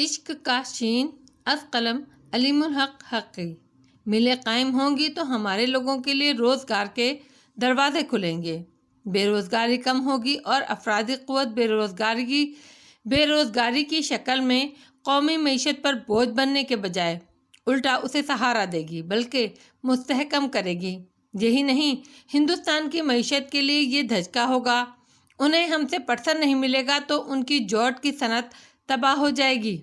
عشق کا شین از قلم علیم الحق حقی ملیں قائم ہوں گی تو ہمارے لوگوں کے لیے روزگار کے دروازے کھلیں گے، بے روزگاری کم ہوگی اور افرادی قوت بے روزگاری کی شکل میں قومی معیشت پر بوجھ بننے کے بجائے الٹا اسے سہارا دے گی بلکہ مستحکم کرے گی۔ یہی نہیں، ہندوستان کی معیشت کے لیے یہ دھچکا ہوگا، انہیں ہم سے پٹسن نہیں ملے گا تو ان کی جوٹ کی صنعت تباہ ہو جائے گی،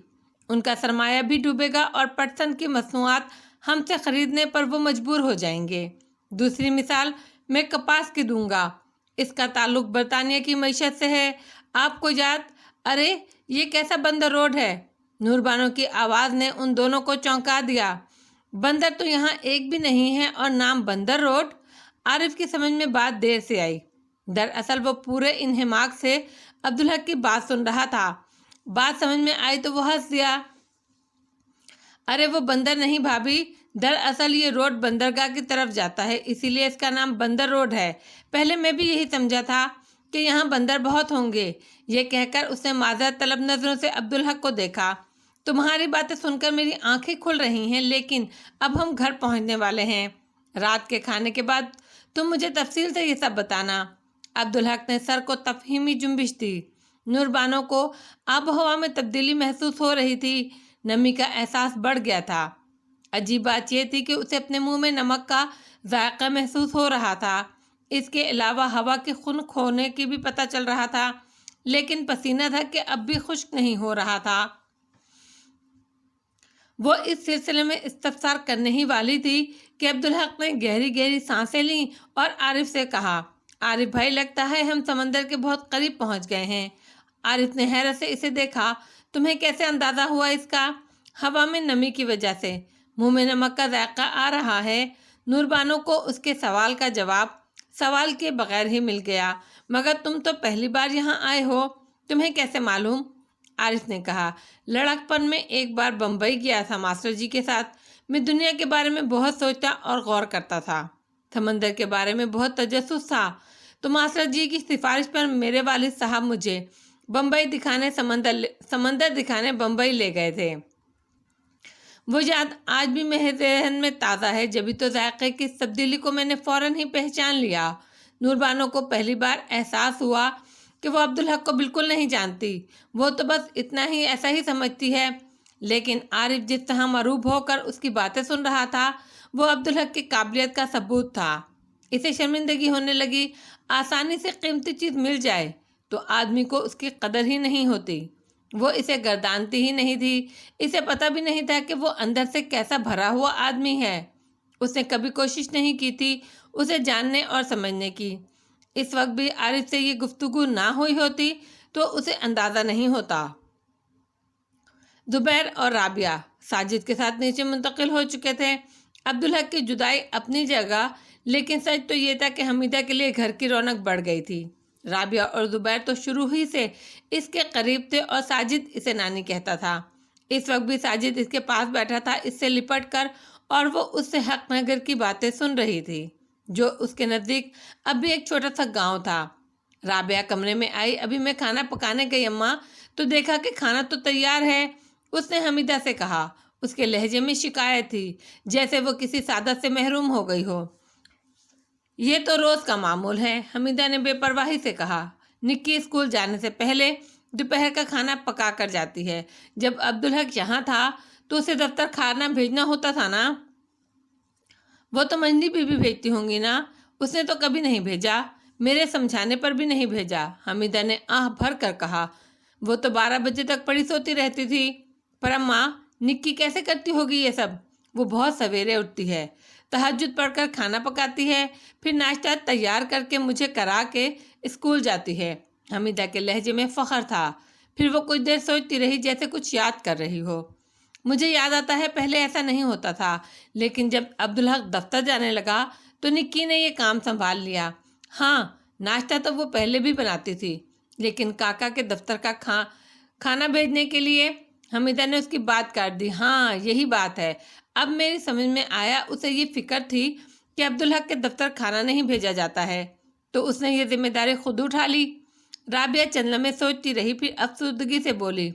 ان کا سرمایہ بھی ڈوبے گا اور پٹسن کی مصنوعات ہم سے خریدنے پر وہ مجبور ہو جائیں گے۔ دوسری مثال میں کپاس کی دوں گا، اس کا تعلق برطانیہ کی معیشت سے ہے۔ آپ کو یاد، ارے یہ کیسا بندر روڈ ہے؟ نور بانو کی آواز نے ان دونوں کو چونکا دیا۔ بندر تو یہاں ایک بھی نہیں ہے اور نام بندر روڈ؟ عارف کی سمجھ میں بات دیر سے آئی۔ دراصل وہ پورے انہماک سے عبدالحق کی بات سن رہا تھا۔ بات سمجھ میں آئی تو وہ ہنس دیا۔ ارے وہ بندر نہیں بھابھی، دراصل یہ روڈ بندرگاہ کی طرف جاتا ہے، اسی لیے اس کا نام بندر روڈ ہے۔ پہلے میں بھی یہی سمجھا تھا کہ یہاں بندر بہت ہوں گے۔ یہ کہہ کر اس نے معذرت طلب نظروں سے عبدالحق کو دیکھا۔ تمہاری باتیں سن کر میری آنکھیں کھل رہی ہیں، لیکن اب ہم گھر پہنچنے والے ہیں۔ رات کے کھانے کے بعد تم مجھے تفصیل سے یہ سب بتانا۔ عبدالحق نے سر کو تفہیمی جنبش دی۔ نور بانو کو آب و ہوا میں تبدیلی محسوس ہو رہی تھی، نمی کا احساس بڑھ گیا تھا۔ عجیب بات یہ تھی کہ اسے اپنے منہ میں نمک کا ذائقہ محسوس ہو رہا تھا، اس کے علاوہ ہوا کی خنک ہونے کی بھی پتہ چل رہا تھا، لیکن پسینہ تھا کہ اب بھی خشک نہیں ہو رہا تھا۔ وہ اس سلسلے میں استفسار کرنے ہی والی تھی کہ عبدالحق نے گہری گہری سانسیں لیں اور عارف سے کہا، عارف بھائی لگتا ہے ہم سمندر کے بہت قریب پہنچ گئے ہیں۔ عارف نے حیرت سے اسے دیکھا۔ تمہیں کیسے اندازہ ہوا اس کا؟ ہوا میں نمی کی وجہ سے منہ میں نمک کا ذائقہ آ رہا ہے۔ نور بانو کو اس کے سوال کا جواب سوال کے بغیر ہی مل گیا۔ مگر تم تو پہلی بار یہاں آئے ہو، تمہیں کیسے معلوم؟ عارف نے کہا، لڑک پن میں ایک بار بمبئی گیا تھا ماسٹر جی کے ساتھ۔ میں دنیا کے بارے میں بہت سوچتا اور غور کرتا تھا، سمندر کے بارے میں بہت تجسس تھا، تو ماسٹر جی کی سفارش پر میرے والد صاحب مجھے سمندر دکھانے بمبئی لے گئے تھے۔ وہ یاد آج بھی میرے ذہن میں تازہ ہے، جبھی تو ذائقے کی تبدیلی کو میں نے فوراً ہی پہچان لیا۔ نور بانو کو پہلی بار احساس ہوا کہ وہ عبدالحق کو بالکل نہیں جانتی، وہ تو بس اتنا ہی ایسا ہی سمجھتی ہے۔ لیکن عارف جس طرح مروب ہو کر اس کی باتیں سن رہا تھا، وہ عبدالحق کی قابلیت کا ثبوت تھا۔ اسے شرمندگی ہونے لگی۔ آسانی سے قیمتی چیز مل جائے تو آدمی کو اس کی قدر ہی نہیں ہوتی۔ وہ اسے گردانتی ہی نہیں تھی، اسے پتہ بھی نہیں تھا کہ وہ اندر سے کیسا بھرا ہوا آدمی ہے۔ اس نے کبھی کوشش نہیں کی تھی اسے جاننے اور سمجھنے کی۔ اس وقت بھی عارف سے یہ گفتگو نہ ہوئی ہوتی تو اسے اندازہ نہیں ہوتا۔ زبیر اور رابعہ ساجد کے ساتھ نیچے منتقل ہو چکے تھے۔ عبدالحق کی جدائی اپنی جگہ، لیکن سچ تو یہ تھا کہ حمیدہ کے لیے گھر کی رونق بڑھ گئی تھی۔ رابعہ اور زبیر تو شروع ہی سے اس کے قریب تھے اور ساجد اسے نانی کہتا تھا۔ اس وقت بھی ساجد اس کے پاس بیٹھا تھا، اس سے لپٹ کر، اور وہ اس سے حق نگر کی باتیں سن رہی تھی، جو اس کے نزدیک اب بھی ایک چھوٹا سا گاؤں تھا۔ رابعہ کمرے میں آئی، ابھی میں کھانا پکانے گئی اماں تو دیکھا کہ کھانا تو تیار ہے، اس نے حمیدہ سے کہا۔ اس کے لہجے میں شکایت تھی، جیسے وہ کسی سعادت سے محروم ہو گئی ہو۔ یہ تو روز کا معمول ہے، حمیدہ نے بے پرواہی سے کہا۔ نکی اسکول جانے سے پہلے دوپہر کا کھانا پکا کر جاتی ہے۔ جب عبدالحق یہاں تھا تو اسے دفتر کھانا بھیجنا ہوتا تھا نا؟ وہ تو منجلی بھی بھیجتی ہوں گی نا؟ اس نے تو کبھی نہیں بھیجا، میرے سمجھانے پر بھی نہیں بھیجا، حمیدہ نے آہ بھر کر کہا۔ وہ تو 12 بجے تک پڑی سوتی رہتی تھی۔ پر اماں، نکی کیسے کرتی ہوگی یہ سب؟ وہ بہت سویرے اٹھتی ہے، تہجد پڑھ کر کھانا پکاتی ہے، پھر ناشتہ تیار کر کے مجھے کرا کے اسکول جاتی ہے۔ حمیدہ کے لہجے میں فخر تھا۔ پھر وہ کچھ دیر سوچتی رہی، جیسے کچھ یاد کر رہی ہو۔ مجھے یاد آتا ہے پہلے ایسا نہیں ہوتا تھا، لیکن جب عبدالحق دفتر جانے لگا تو نکی نے یہ کام سنبھال لیا۔ ہاں، ناشتہ تو وہ پہلے بھی بناتی تھی، لیکن کاکا کے دفتر کا کھانا بھیجنے کے لیے حمیدہ نے اس کی بات کاٹ دی۔ ہاں، یہی بات ہے، اب میری سمجھ میں آیا، اسے یہ فکر تھی کہ عبدالحق کے دفتر کھانا نہیں بھیجا جاتا ہے، تو اس نے یہ ذمہ داری خود اٹھا لی۔ رابعہ چند لمحے سوچتی رہی، پھر افسردگی سے بولی،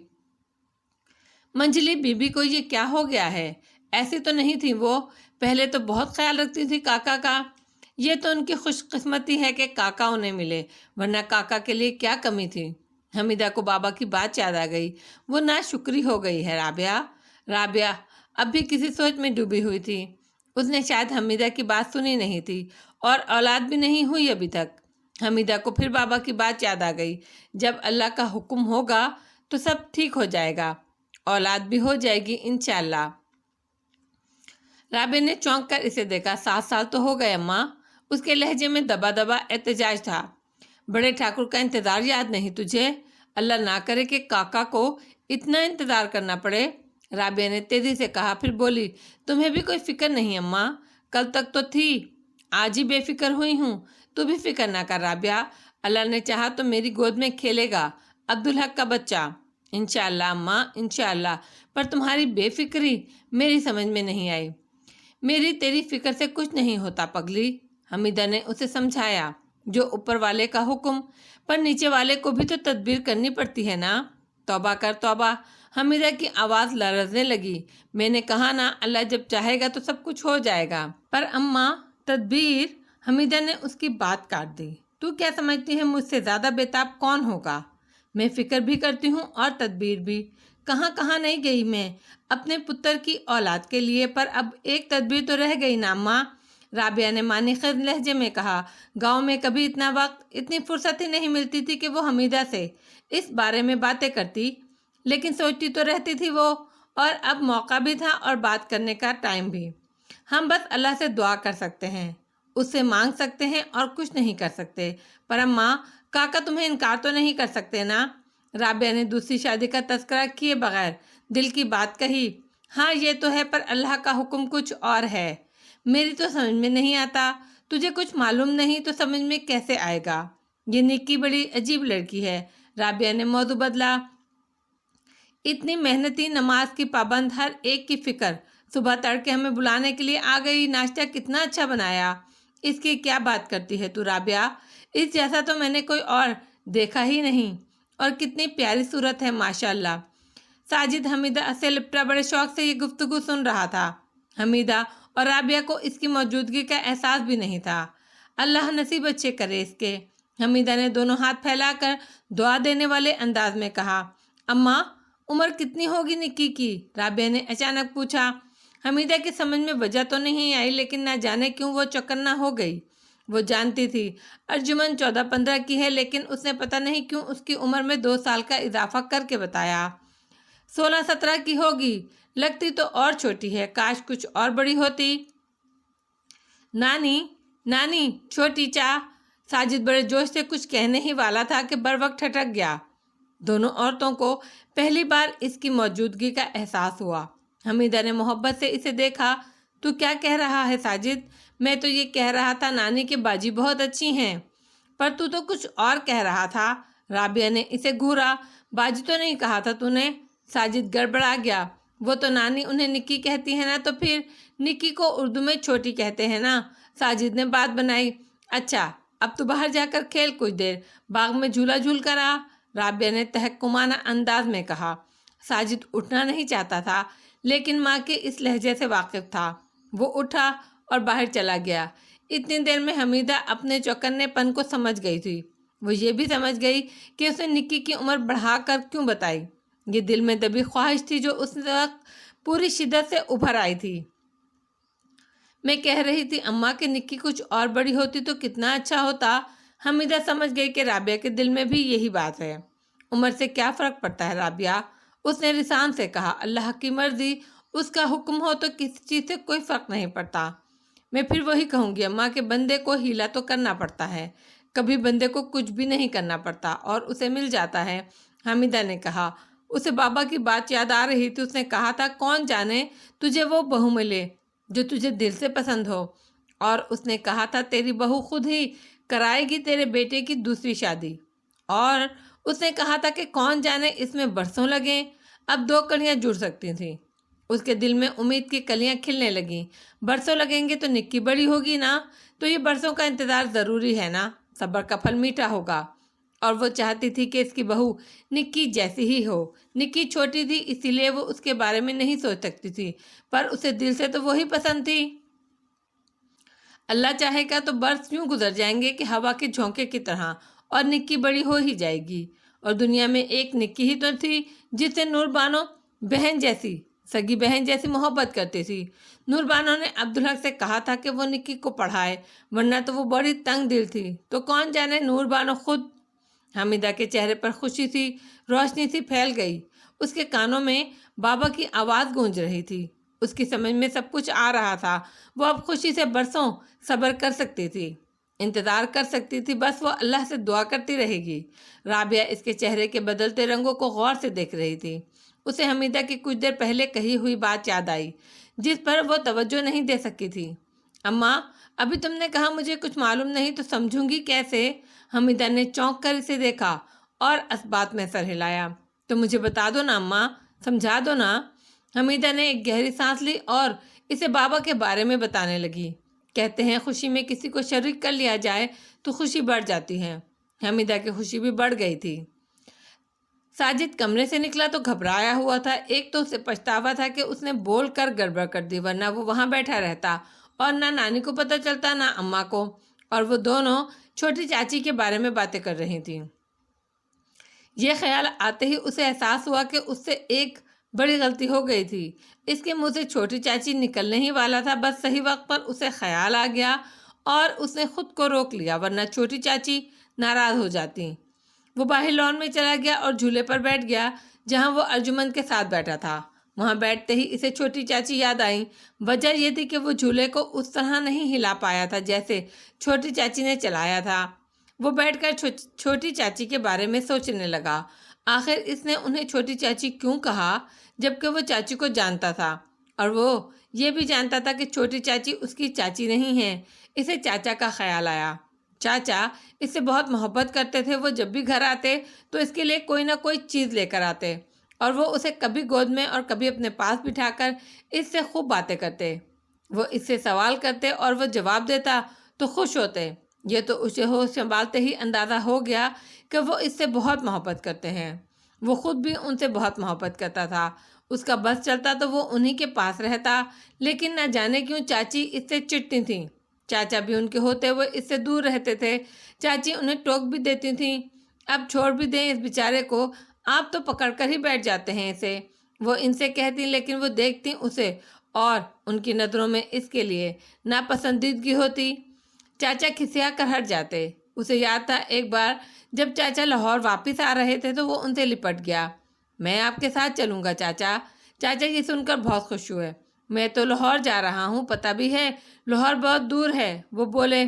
منجلی بیبی کو یہ کیا ہو گیا ہے؟ ایسی تو نہیں تھی وہ، پہلے تو بہت خیال رکھتی تھی کاکا کا۔ یہ تو ان کی خوش قسمتی ہے کہ کاکا انہیں ملے، ورنہ کاکا کے لیے کیا کمی تھی۔ حمیدہ کو بابا کی بات یاد آ گئی، وہ ناشکری ہو گئی ہے رابعہ۔ رابعہ اب بھی کسی سوچ میں ڈوبی ہوئی تھی۔ اس نے شاید حمیدہ کی بات سنی نہیں تھی، اور اولاد بھی نہیں ہوئی ابھی تک۔ حمیدہ کو پھر بابا کی بات یاد آ گئی، جب اللہ کا حکم ہوگا تو سب ٹھیک ہو جائے گا، اولاد بھی ہو جائے گی انشاءاللہ۔ رابعہ نے چونک کر اسے دیکھا۔ 7 سال تو ہو گئے اماں۔ اس کے لہجے میں دبا دبا احتجاج تھا۔ بڑے ٹھاکر کا انتظار یاد نہیں تجھے؟ اللہ نہ کرے کہ کاکا کو اتنا انتظار کرنا پڑے۔ رابعہ نے تیزی سے کہا، پھر بولی، تمہیں بھی کوئی فکر نہیں اماں؟ کل تک تو تھی، آج ہی بے فکر ہوئی ہوں۔ تو بھی فکر نہ کر رابعہ، اللہ نے چاہا تو میری گود میں کھیلے گا عبدالحق کا بچہ، انشاءاللہ اماں انشاءاللہ۔ پر تمہاری بے فکری میری سمجھ میں نہیں آئی۔ میری تیری فکر سے کچھ نہیں ہوتا پگلی، حمیدہ نے اسے سمجھایا۔ جو اوپر والے کا حکم، پر نیچے والے کو بھی تو تدبیر کرنی پڑتی ہے نا۔ توبہ کر توبہ، حمیدہ کی آواز لرزنے لگی۔ میں نے کہا نا، اللہ جب چاہے گا تو سب کچھ ہو جائے گا۔ پر اماں تدبیر، حمیدہ نے اس کی بات کاٹ دی۔ تو کیا سمجھتی ہے مجھ سے زیادہ بیتاب کون ہوگا؟ میں فکر بھی کرتی ہوں اور تدبیر بھی۔ کہاں کہاں نہیں گئی میں اپنے پتر کی اولاد کے لیے، پر اب ایک تدبیر تو رہ گئی نا ماں۔ رابعہ نے مانی خیز لہجے میں کہا، گاؤں میں کبھی اتنا وقت، اتنی فرصت ہی نہیں ملتی تھی کہ وہ حمیدہ سے اس بارے میں باتیں کرتی، لیکن سوچتی تو رہتی تھی وہ، اور اب موقع بھی تھا اور بات کرنے کا ٹائم بھی۔ ہم بس اللہ سے دعا کر سکتے ہیں، اس سے مانگ سکتے ہیں اور کچھ نہیں کر سکتے۔ پر اماں، کاکا تمہیں انکار تو نہیں کر سکتے نا؟ رابعہ نے دوسری شادی کا تذکرہ کیے بغیر دل کی بات کہی۔ ہاں یہ تو ہے، پر اللہ کا حکم کچھ اور ہے، میری تو سمجھ میں نہیں آتا۔ تجھے کچھ معلوم نہیں تو سمجھ میں کیسے آئے گا؟ یہ نکی بڑی عجیب لڑکی ہے۔ رابعہ نے موضوع بدلا۔ اتنی محنتی، نماز کی پابند، ہر ایک کی فکر، صبح تڑکے ہمیں بلانے کے لیے آ گئی، ناشتہ کتنا اچھا بنایا۔ اس کی کیا بات کرتی ہے تو رابعہ؟ اس جیسا تو میں نے کوئی اور دیکھا ہی نہیں، اور کتنی پیاری صورت ہے ماشاءاللہ۔ ساجد حمیدہ سے لپٹا بڑے شوق سے یہ گفتگو سن رہا تھا۔ حمیدہ اور رابعہ کو اس کی موجودگی کا احساس بھی نہیں تھا۔ اللہ نصیب اچھے کرے اس کے۔ حمیدہ نے دونوں ہاتھ پھیلا کر دعا دینے والے انداز میں کہا۔ اماں، عمر کتنی ہوگی نکی کی؟ رابعہ نے اچانک پوچھا۔ حمیدہ کی سمجھ میں وجہ تو نہیں آئی، لیکن نہ جانے کیوں وہ چوکنا ہو گئی۔ وہ جانتی تھی ارجمن 14-15 کی ہے، لیکن اس نے پتہ نہیں کیوں اس کی عمر میں 2 سال کا اضافہ کر کے بتایا۔ 16-17 کی ہوگی، لگتی تو اور چھوٹی ہے، کاش کچھ اور بڑی ہوتی۔ نانی، نانی، چھوٹی چا۔ ساجد بڑے جوش سے کچھ کہنے ہی والا تھا کہ بروقت ٹھٹک گیا۔ دونوں عورتوں کو پہلی بار اس کی موجودگی کا احساس ہوا۔ حمیدہ نے محبت سے اسے دیکھا۔ تو کیا کہہ رہا ہے ساجد؟ میں تو یہ کہہ رہا تھا نانی کی باجی بہت اچھی ہیں۔ پر تو کچھ اور کہہ رہا تھا۔ رابعہ نے اسے گھورا۔ باجی تو نہیں کہا تھا تو نے؟ ساجد گڑبڑا گیا۔ وہ تو نانی انہیں نکی کہتی ہے نا، تو پھر نکی کو اردو میں چھوٹی کہتے ہیں نا۔ ساجد نے بات بنائی۔ اچھا، اب تو باہر جا کر کھیل کچھ دیر، باغ میں جھولا جھول کر آ، رابعہ نے تحکمانہ انداز میں کہا۔ ساجد اٹھنا نہیں چاہتا تھا، لیکن ماں کے اس لہجے سے واقف تھا۔ وہ اٹھا اور باہر چلا گیا۔ اتنی دیر میں حمیدہ اپنے چوکنے پن کو سمجھ گئی تھی۔ وہ یہ بھی سمجھ گئی کہ اس نے نکی کی عمر بڑھا کر کیوں بتائی۔ یہ دل میں دبی خواہش تھی جو اس وقت پوری شدت سے ابھر آئی تھی۔ میں کہہ رہی تھی اماں کہ نکی کچھ اور بڑی ہوتی تو کتنا اچھا ہوتا۔ حمیدہ سمجھ گئی کہ رابعہ کے دل میں بھی یہی بات ہے۔ عمر سے کیا فرق پڑتا ہے رابعہ؟ اس نے رسان سے کہا۔ اللہ کی مرضی، اس کا حکم ہو تو کسی چیز سے کوئی فرق نہیں پڑتا۔ میں پھر وہی کہوں گی اماں کہ بندے کو ہیلا تو کرنا پڑتا ہے، کبھی بندے کو کچھ بھی نہیں کرنا پڑتا اور اسے مل جاتا ہے۔ حمیدہ نے کہا۔ اسے بابا کی بات یاد آ رہی تھی۔ اس نے کہا تھا کون جانے تجھے وہ بہو ملے جو تجھے دل سے پسند ہو، اور اس نے کہا تھا تیری بہو خود ہی کرائے گی تیرے بیٹے کی دوسری شادی، اور اس نے کہا تھا کہ کون جانے اس میں برسوں لگیں۔ اب 2 کلیاں جڑ سکتی تھیں۔ اس کے دل میں امید کی کلیاں کھلنے لگیں۔ برسوں لگیں گے تو نکی بڑی ہوگی نا، تو یہ برسوں کا انتظار ضروری ہے نا، صبر کا پھل میٹھا ہوگا۔ اور وہ چاہتی تھی کہ اس کی بہو نکی جیسی ہی ہو۔ نکی چھوٹی تھی اسی لیے وہ اس کے بارے میں نہیں سوچ سکتی تھی، پر اسے دل سے تو وہی پسند تھی۔ اللہ چاہے گا تو برس یوں گزر جائیں گے کہ ہوا کے جھونکے کی طرح، اور نکی بڑی ہو ہی جائے گی۔ اور دنیا میں ایک نکی ہی تو تھی جس سے نور بانو بہن جیسی، سگی بہن جیسی محبت کرتی تھی۔ نور بانو نے عبدالحق سے کہا تھا کہ وہ نکی کو پڑھائے، ورنہ تو وہ بڑی تنگ دل تھی۔ تو کون جانے نور بانو خود۔ حمیدہ کے چہرے پر خوشی سی روشنی سی پھیل گئی۔ اس کے کانوں میں بابا کی آواز گونج رہی تھی۔ اس کی سمجھ میں سب کچھ آ رہا تھا۔ وہ اب خوشی سے برسوں صبر کر سکتی تھی، انتظار کر سکتی تھی، بس وہ اللہ سے دعا کرتی رہے گی۔ رابعہ اس کے چہرے کے بدلتے رنگوں کو غور سے دیکھ رہی تھی۔ اسے حمیدہ کی کچھ دیر پہلے کہی ہوئی بات یاد آئی جس پر وہ توجہ نہیں دے سکی تھی۔ اماں، ابھی تم نے کہا مجھے کچھ معلوم نہیں تو سمجھوں گی کیسے؟ حمیدہ نے چونک کر اسے دیکھا اور اسبات میں سر ہلایا۔ تو مجھے بتا دو نا اماں، سمجھا دو نا۔ حمیدہ نے ایک گہری سانس لی اور اسے بابا کے بارے میں بتانے لگی۔ کہتے ہیں خوشی میں کسی کو شریک کر لیا جائے تو خوشی بڑھ جاتی ہے۔ حمیدہ کی خوشی بھی بڑھ گئی تھی۔ ساجد کمرے سے نکلا تو گھبرایا ہوا تھا۔ ایک تو اسے پچھتاوا تھا کہ اس نے بول کر گڑبڑ کر دی، ورنہ وہ وہاں بیٹھا رہتا اور نہ نانی کو پتہ چلتا نہ اماں کو، اور وہ دونوں چھوٹی چاچی کے بارے میں باتیں کر رہی تھیں۔ یہ خیال آتے ہی اسے احساس ہوا کہ اس سے ایک بڑی غلطی ہو گئی تھی۔ اس کے منہ سے چھوٹی چاچی نکلنے ہی والا تھا، بس صحیح وقت پر اسے خیال آ گیا اور اس نے خود کو روک لیا، ورنہ چھوٹی چاچی ناراض ہو جاتی۔ وہ باہر لان میں چلا گیا اور جھولے پر بیٹھ گیا جہاں وہ ارجمند کے ساتھ بیٹھا تھا۔ وہاں بیٹھتے ہی اسے چھوٹی چاچی یاد آئیں۔ وجہ یہ تھی کہ وہ جھولے کو اس طرح نہیں ہلا پایا تھا جیسے چھوٹی چاچی نے چلایا تھا۔ وہ بیٹھ کر چھوٹی چاچی کے بارے میں سوچنے لگا۔ آخر اس نے انہیں چھوٹی چاچی کیوں کہا جبکہ وہ چاچی کو جانتا تھا، اور وہ یہ بھی جانتا تھا کہ چھوٹی چاچی اس کی چاچی نہیں ہے۔ اسے چاچا کا خیال آیا۔ چاچا اس سے بہت محبت کرتے تھے۔ وہ جب بھی گھر آتے تو اس کے لیے کوئی نہ کوئی چیز لے کر آتے، اور وہ اسے کبھی گود میں اور کبھی اپنے پاس بٹھا کر اس سے خوب باتیں کرتے۔ وہ اس سے سوال کرتے اور وہ جواب دیتا تو خوش ہوتے۔ یہ تو اسے ہوش سنبھالتے ہی اندازہ ہو گیا کہ وہ اس سے بہت محبت کرتے ہیں۔ وہ خود بھی ان سے بہت محبت کرتا تھا۔ اس کا بس چلتا تو وہ انہی کے پاس رہتا، لیکن نہ جانے کیوں چاچی اس سے چڑتی تھیں۔ چاچا بھی ان کے ہوتے ہوئے اس سے دور رہتے تھے۔ چاچی انہیں ٹوک بھی دیتی تھیں، اب چھوڑ بھی دیں اس بیچارے کو، آپ تو پکڑ کر ہی بیٹھ جاتے ہیں اسے۔ وہ ان سے کہتی لیکن وہ دیکھتی اسے اور ان کی نظروں میں اس کے لیے ناپسندیدگی ہوتی۔ چاچا کھسیا کر ہٹ جاتے۔ اسے یاد تھا ایک بار جب چاچا لاہور واپس آ رہے تھے تو وہ ان سے لپٹ گیا۔ میں آپ کے ساتھ چلوں گا چاچا۔ چاچا یہ سن کر بہت خوش ہوئے۔ میں تو لاہور جا رہا ہوں، پتہ بھی ہے لاہور بہت دور ہے۔ وہ بولے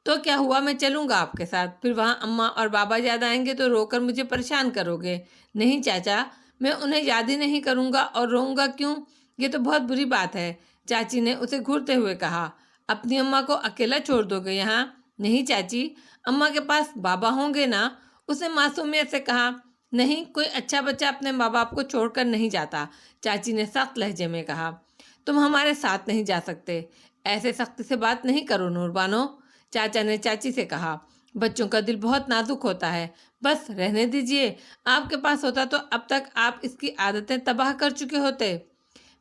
تو کیا ہوا، میں چلوں گا آپ کے ساتھ، پھر وہاں اماں اور بابا یاد آئیں گے تو رو کر مجھے پریشان کرو گے۔ نہیں چاچا، میں انہیں یاد ہی نہیں کروں گا، اور روؤں گا کیوں؟ یہ تو بہت بری بات ہے، چاچی نے اسے گھورتے ہوئے کہا۔ اپنی اماں کو اکیلا چھوڑ دو گے یہاں؟ نہیں چاچی، اماں کے پاس بابا ہوں گے نا، اس نے معصومیت سے کہا۔ نہیں، کوئی اچھا بچہ اپنے ماں باپ کو چھوڑ کر نہیں جاتا، چاچی نے سخت لہجے میں کہا۔ تم ہمارے ساتھ نہیں جا سکتے، ایسے سختی سے بات نہیں کرو نور بانو، چاچا نے چاچی سے کہا۔ بچوں کا دل بہت نازک ہوتا ہے، بس رہنے دیجئے، آپ کے پاس ہوتا تو اب تک آپ اس کی عادتیں تباہ کر چکے ہوتے۔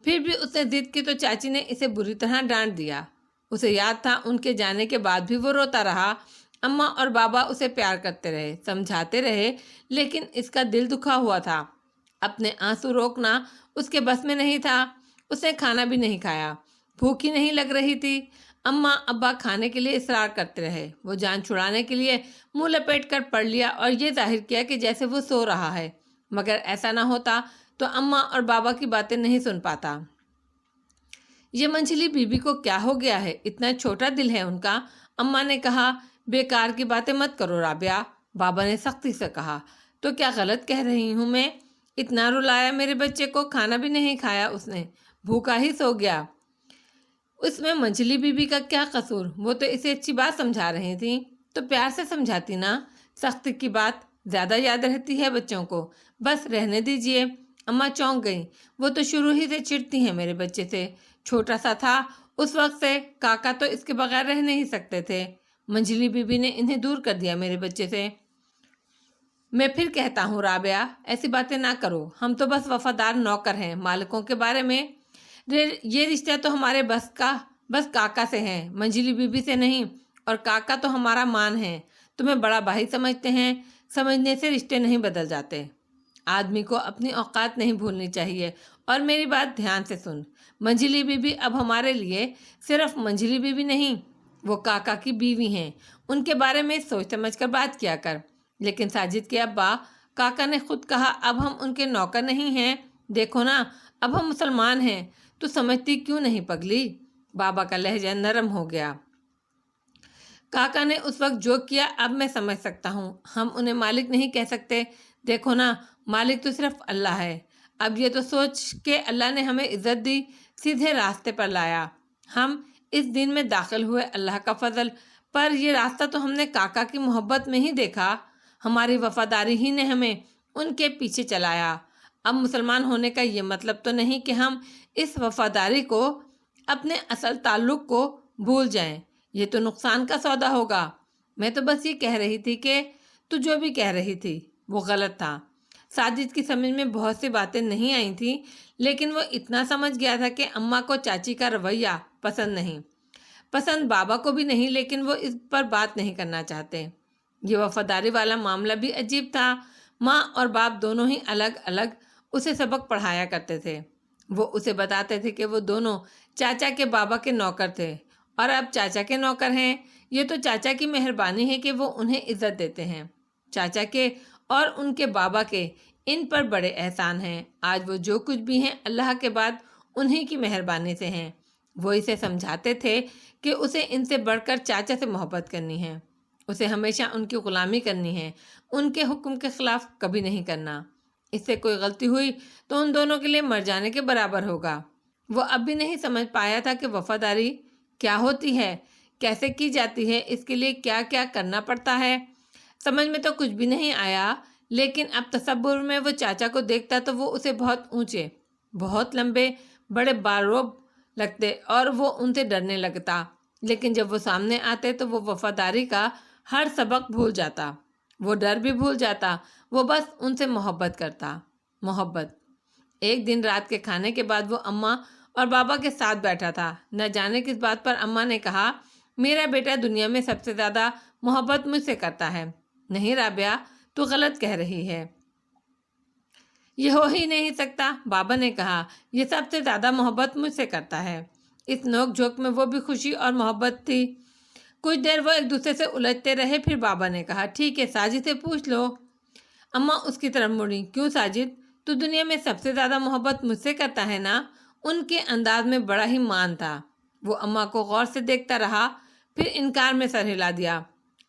پھر بھی اس نے ضد کی تو چاچی نے اسے بری طرح ڈانٹ دیا۔ اسے یاد تھا ان کے جانے کے بعد بھی وہ روتا رہا۔ اماں اور بابا اسے پیار کرتے رہے، سمجھاتے رہے، لیکن اس کا دل دکھا ہوا تھا۔ اپنے آنسو روکنا اس کے بس میں نہیں تھا۔ اس نے کھانا بھی نہیں کھایا، بھوک ہی نہیں لگ رہی تھی۔ اماں ابا کھانے کے لیے اصرار کرتے رہے۔ وہ جان چھڑانے کے لیے منہ لپیٹ کر پڑھ لیا اور یہ ظاہر کیا کہ جیسے وہ سو رہا ہے، مگر ایسا نہ ہوتا تو اماں اور بابا کی باتیں نہیں سن پاتا۔ یہ منجلی بی بی کو کیا ہو گیا ہے، اتنا چھوٹا دل ہے ان کا؟ اماں نے کہا۔ بیکار کی باتیں مت کرو رابعہ، بابا نے سختی سے کہا۔ تو کیا غلط کہہ رہی ہوں میں؟ اتنا رلایا میرے بچے کو، کھانا بھی نہیں کھایا اس نے، بھوکا ہی سو گیا۔ اس میں منجلی بی بی کا کیا قصور؟ وہ تو اسے اچھی بات سمجھا رہی تھی تو پیار سے سمجھاتی نا۔ سختی کی بات زیادہ یاد رہتی ہے بچوں کو، بس رہنے دیجئے۔ اماں چونک گئیں۔ وہ تو شروع ہی سے چڑتی ہیں میرے بچے سے، چھوٹا سا تھا اس وقت سے، کاکا تو اس کے بغیر رہ نہیں سکتے تھے۔ منجلی بیوی نے انہیں دور کر دیا میرے بچے سے۔ میں پھر کہتا ہوں رابعہ، ایسی باتیں نہ کرو، ہم تو بس وفادار نوکر ہیں۔ مالکوں کے بارے میں یہ رشتہ تو ہمارے بس کاکا سے ہے، منجلی بیوی سے نہیں، اور کاکا تو ہمارا مان ہے۔ تمہیں بڑا بھائی سمجھتے ہیں، سمجھنے سے رشتے نہیں بدل جاتے۔ آدمی کو اپنی اوقات نہیں بھولنی چاہیے۔ اور میری بات دھیان سے سن، منجلی بیوی اب ہمارے لیے صرف منجلی بیوی نہیں، وہ کاکا کی بیوی ہیں۔ ان کے بارے میں سوچ سمجھ کر بات کیا کر۔ لیکن ساجد کے ابا، کاکا نے خود کہا اب ہم ان کے نوکر نہیں ہیں۔ دیکھو نا، اب ہم مسلمان ہیں، تو سمجھتی کیوں نہیں پگلی؟ بابا کا لہجہ نرم ہو گیا۔ کاکا نے اس وقت جو کیا اب میں سمجھ سکتا ہوں۔ ہم انہیں مالک نہیں کہہ سکتے۔ دیکھو نا، مالک تو صرف اللہ ہے۔ اب یہ تو سوچ کہ اللہ نے ہمیں عزت دی، سیدھے راستے پر لایا، ہم اس دین میں داخل ہوئے، اللہ کا فضل۔ پر یہ راستہ تو ہم نے کاکا کی محبت میں ہی دیکھا، ہماری وفاداری ہی نے ہمیں ان کے پیچھے چلایا۔ اب مسلمان ہونے کا یہ مطلب تو نہیں کہ ہم اس وفاداری کو، اپنے اصل تعلق کو بھول جائیں۔ یہ تو نقصان کا سودا ہوگا۔ میں تو بس یہ کہہ رہی تھی کہ تو جو بھی کہہ رہی تھی وہ غلط تھا۔ ساجد کی سمجھ میں بہت سی باتیں نہیں آئی تھیں، لیکن وہ اتنا سمجھ گیا تھا کہ اماں کو چاچی کا رویہ پسند نہیں، پسند بابا کو بھی نہیں، لیکن وہ اس پر بات نہیں کرنا چاہتے۔ یہ وفاداری والا معاملہ بھی عجیب تھا۔ ماں اور باپ دونوں ہی الگ الگ اسے سبق پڑھایا کرتے تھے۔ وہ اسے بتاتے تھے کہ وہ دونوں چاچا کے بابا کے نوکر تھے، اور اب چاچا کے نوکر ہیں۔ یہ تو چاچا کی مہربانی ہے کہ وہ انہیں عزت دیتے ہیں۔ چاچا کے اور ان کے بابا کے ان پر بڑے احسان ہیں۔ آج وہ جو کچھ بھی ہیں اللہ کے بعد انہی کی مہربانی سے ہیں۔ وہ اسے سمجھاتے تھے کہ اسے ان سے بڑھ کر چاچا سے محبت کرنی ہے، اسے ہمیشہ ان کی غلامی کرنی ہے، ان کے حکم کے خلاف کبھی نہیں کرنا۔ اس سے کوئی غلطی ہوئی تو ان دونوں کے لیے مر جانے کے برابر ہوگا۔ وہ اب بھی نہیں سمجھ پایا تھا کہ وفاداری کیا ہوتی ہے، کیسے کی جاتی ہے، اس کے لیے کیا کیا کرنا پڑتا ہے۔ سمجھ میں تو کچھ بھی نہیں آیا، لیکن اب تصور میں وہ چاچا کو دیکھتا تو وہ اسے بہت اونچے، بہت لمبے، بڑے باروب لگتے، اور وہ ان سے ڈرنے لگتا۔ لیکن جب وہ سامنے آتے تو وہ وفاداری کا ہر سبق بھول جاتا، وہ ڈر بھی بھول جاتا، وہ بس ان سے محبت کرتا، محبت۔ ایک دن رات کے کھانے کے بعد وہ اماں اور بابا کے ساتھ بیٹھا تھا۔ نہ جانے کس بات پر اماں نے کہا، میرا بیٹا دنیا میں سب سے زیادہ محبت مجھ سے کرتا ہے۔ نہیں رابعہ، تو غلط کہہ رہی ہے، یہ ہو ہی نہیں سکتا۔ بابا نے کہا، یہ سب سے زیادہ محبت مجھ سے کرتا ہے۔ اس نوک جھوک میں وہ بھی خوشی اور محبت تھی۔ کچھ دیر وہ ایک دوسرے سے الجھتے رہے، پھر بابا نے کہا، ٹھیک ہے، ساجد سے پوچھ لو۔ اماں اس کی طرف مڑی، کیوں ساجد، تو دنیا میں سب سے زیادہ محبت مجھ سے کرتا ہے نا؟ ان کے انداز میں بڑا ہی مان تھا۔ وہ اماں کو غور سے دیکھتا رہا، پھر انکار میں سر ہلا دیا۔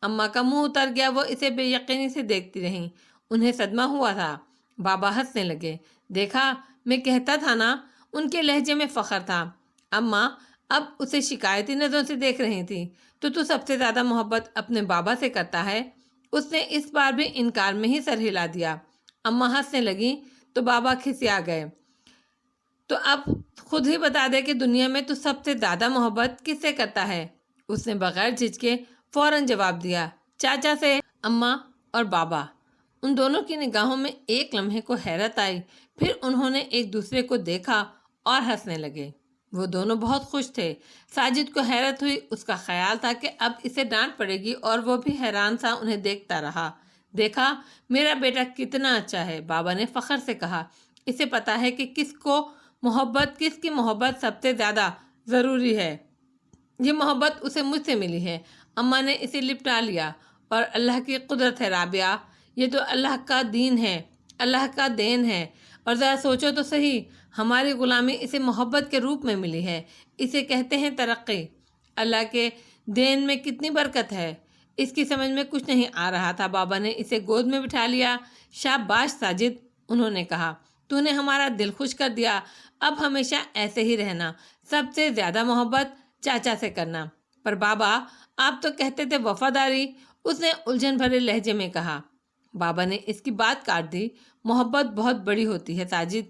اماں کا منہ اتر گیا، وہ اسے بے یقینی سے دیکھتی رہیں، انہیں صدمہ ہوا تھا۔ بابا ہنسنے لگے، دیکھا، میں کہتا تھا نا، ان کے لہجے میں فخر تھا۔ اماں اب اسے شکایتی نظروں سے دیکھ رہی تھی، تو سب سے زیادہ محبت اپنے بابا سے کرتا ہے؟ اس نے اس بار بھی انکار میں ہی سر ہلا دیا۔ اماں ہنسنے لگی تو بابا کھسیا گئے، تو اب خود ہی بتا دے کہ دنیا میں تو سب سے زیادہ محبت کس سے کرتا ہے؟ اس نے بغیر جھجکے فوراً جواب دیا، چاچا سے۔ اماں اور بابا، ان دونوں کی نگاہوں میں ایک لمحے کو حیرت آئی، پھر انہوں نے ایک دوسرے کو دیکھا اور ہنسنے لگے۔ وہ دونوں بہت خوش تھے۔ ساجد کو حیرت ہوئی، اس کا خیال تھا کہ اب اسے ڈانٹ پڑے گی، اور وہ بھی حیران سا انہیں دیکھتا رہا۔ دیکھا، میرا بیٹا کتنا اچھا ہے، بابا نے فخر سے کہا۔ اسے پتا ہے کہ کس کی محبت سب سے زیادہ ضروری ہے۔ یہ محبت اسے مجھ سے ملی ہے۔ اماں نے اسے لپٹا لیا، اور اللہ کی قدرت ہے رابعہ، یہ تو اللہ کا دین ہے، اللہ کا دین ہے۔ اور ذرا سوچو تو صحیح، ہماری غلامی اسے محبت کے روپ میں ملی ہے، اسے کہتے ہیں ترقی۔ اللہ کے دین میں کتنی برکت ہے، اس کی سمجھ میں کچھ نہیں آ رہا تھا۔ بابا نے اسے گود میں بٹھا لیا۔ شاباش ساجد، انہوں نے کہا، تو نے ہمارا دل خوش کر دیا۔ اب ہمیشہ ایسے ہی رہنا، سب سے زیادہ محبت چاچا سے کرنا۔ پر بابا، آپ تو کہتے تھے وفاداری، اس نے الجھن بھرے لہجے میں کہا۔ بابا نے اس کی بات کاٹ دی، محبت بہت بڑی ہوتی ہے ساجد،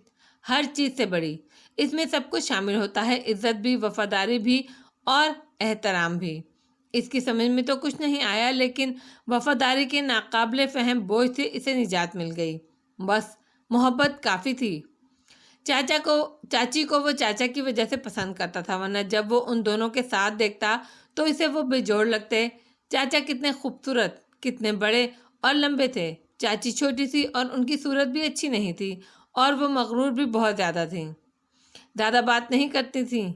ہر چیز سے بڑی۔ اس میں سب کچھ شامل ہوتا ہے، عزت بھی، وفاداری بھی، اور احترام بھی۔ اس کی سمجھ میں تو کچھ نہیں آیا، لیکن وفاداری کے ناقابل فہم بوجھ سے اسے نجات مل گئی۔ بس محبت کافی تھی۔ چاچی کو وہ چاچا کی وجہ سے پسند کرتا تھا، ورنہ جب وہ ان دونوں کے ساتھ دیکھتا تو اسے وہ بے جوڑ لگتے۔ چاچا کتنے خوبصورت، کتنے بڑے اور لمبے تھے، چاچی چھوٹی سی اور ان کی صورت بھی اچھی نہیں تھی، اور وہ مغرور بھی بہت زیادہ تھیں۔ زیادہ بات نہیں کرتی تھیں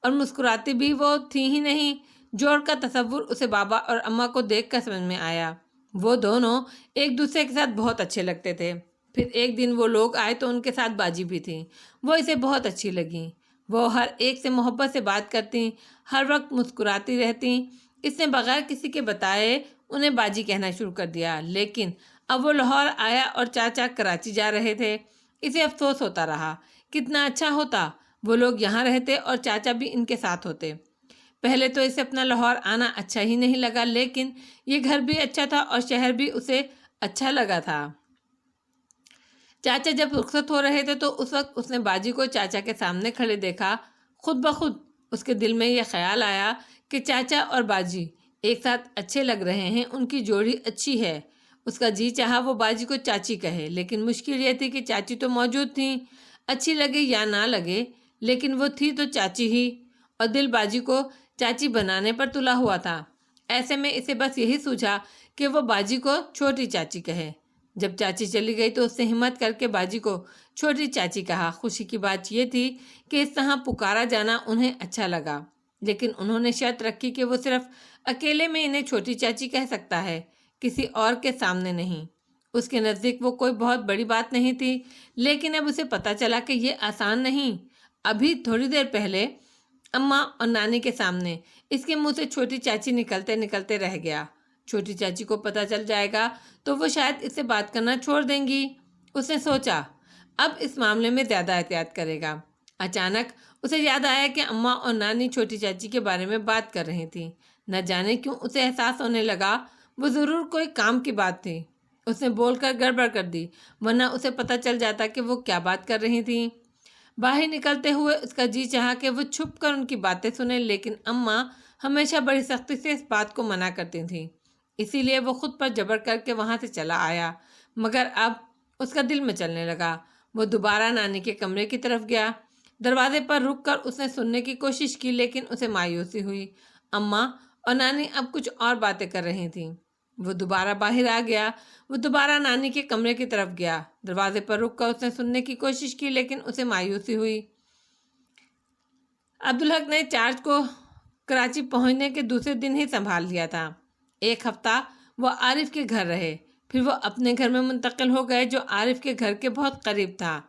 اور مسکراتی بھی وہ تھی ہی نہیں۔ جوڑ کا تصور اسے بابا اور اماں کو دیکھ کر سمجھ میں آیا۔ وہ دونوں ایک دوسرے کے ساتھ بہت اچھے لگتے تھے۔ پھر ایک دن وہ لوگ آئے تو ان کے ساتھ باجی بھی تھیں۔ وہ اسے بہت اچھی لگیں۔ وہ ہر ایک سے محبت سے بات کرتیں، ہر وقت مسکراتی رہتیں۔ اس نے بغیر کسی کے بتائے انہیں باجی کہنا شروع کر دیا۔ لیکن اب وہ لاہور آیا اور چاچا کراچی جا رہے تھے۔ اسے افسوس ہوتا رہا، کتنا اچھا ہوتا وہ لوگ یہاں رہتے اور چاچا بھی ان کے ساتھ ہوتے۔ پہلے تو اسے اپنا لاہور آنا اچھا ہی نہیں لگا، لیکن یہ گھر بھی اچھا تھا اور شہر بھی اسے اچھا لگا تھا۔ چاچا جب رخصت ہو رہے تھے تو اس وقت اس نے باجی کو چاچا کے سامنے کھڑے دیکھا۔ خود بخود اس کے دل میں یہ خیال آیا کہ چاچا اور باجی ایک ساتھ اچھے لگ رہے ہیں، ان کی جوڑی اچھی ہے۔ اس کا جی چاہا وہ باجی کو چاچی کہے، لیکن مشکل یہ تھی کہ چاچی تو موجود تھیں، اچھی لگے یا نہ لگے لیکن وہ تھی تو چاچی ہی، اور دل باجی کو چاچی بنانے پر تلا ہوا تھا۔ ایسے میں اسے بس یہی سوچا کہ وہ باجی کو چھوٹی چاچی کہے۔ جب چاچی چلی گئی تو اس نے ہمت کر کے باجی کو چھوٹی چاچی کہا۔ خوشی کی بات یہ تھی کہ اس طرح پکارا جانا انہیں اچھا لگا، لیکن انہوں نے شرط رکھی کہ وہ صرف اکیلے میں انہیں چھوٹی چاچی کہہ سکتا ہے، کسی اور کے سامنے نہیں۔ اس کے نزدیک وہ کوئی بہت بڑی بات نہیں تھی، لیکن اب اسے پتہ چلا کہ یہ آسان نہیں۔ ابھی تھوڑی دیر پہلے اماں اور نانی کے سامنے اس کے منہ سے چھوٹی چاچی نکلتے نکلتے رہ گیا۔ چھوٹی چاچی کو پتہ چل جائے گا تو وہ شاید اس سے بات کرنا چھوڑ دیں گی۔ اس نے سوچا اب اس معاملے میں زیادہ احتیاط کرے گا۔ اچانک اسے یاد آیا کہ اماں اور نانی چھوٹی چاچی کے بارے میں بات کر رہی تھیں۔ نہ جانے کیوں اسے احساس ہونے لگا وہ ضرور کوئی کام کی بات تھی۔ اس نے بول کر گڑبڑ کر دی، ورنہ اسے پتہ چل جاتا کہ وہ کیا بات کر رہی تھیں۔ باہر نکلتے ہوئے اس کا جی چاہا کہ وہ چھپ کر ان کی باتیں سنے، لیکن اماں ہمیشہ بڑی سختی سے اس بات کو منع کرتی تھیں، اسی لیے وہ خود پر جبر کر کے وہاں سے چلا آیا۔ مگر اب اس کا دل مچلنے لگا۔ وہ دوبارہ نانی کے کمرے کی طرف گیا۔ دروازے پر رک کر اس نے سننے کی کوشش کی، لیکن اسے مایوسی ہوئی۔ اماں اور نانی اب کچھ اور باتیں کر رہی تھیں۔ وہ دوبارہ باہر آ گیا۔ وہ دوبارہ نانی کے کمرے کی طرف گیا۔ دروازے پر رک کر اس نے سننے کی کوشش کی، لیکن اسے مایوسی ہوئی۔ عبدالحق نے چارج کو کراچی پہنچنے کے دوسرے دن ہی سنبھال لیا تھا۔ ایک ہفتہ وہ عارف کے گھر رہے، پھر وہ اپنے گھر میں منتقل ہو گئے جو عارف کے گھر کے بہت قریب تھا۔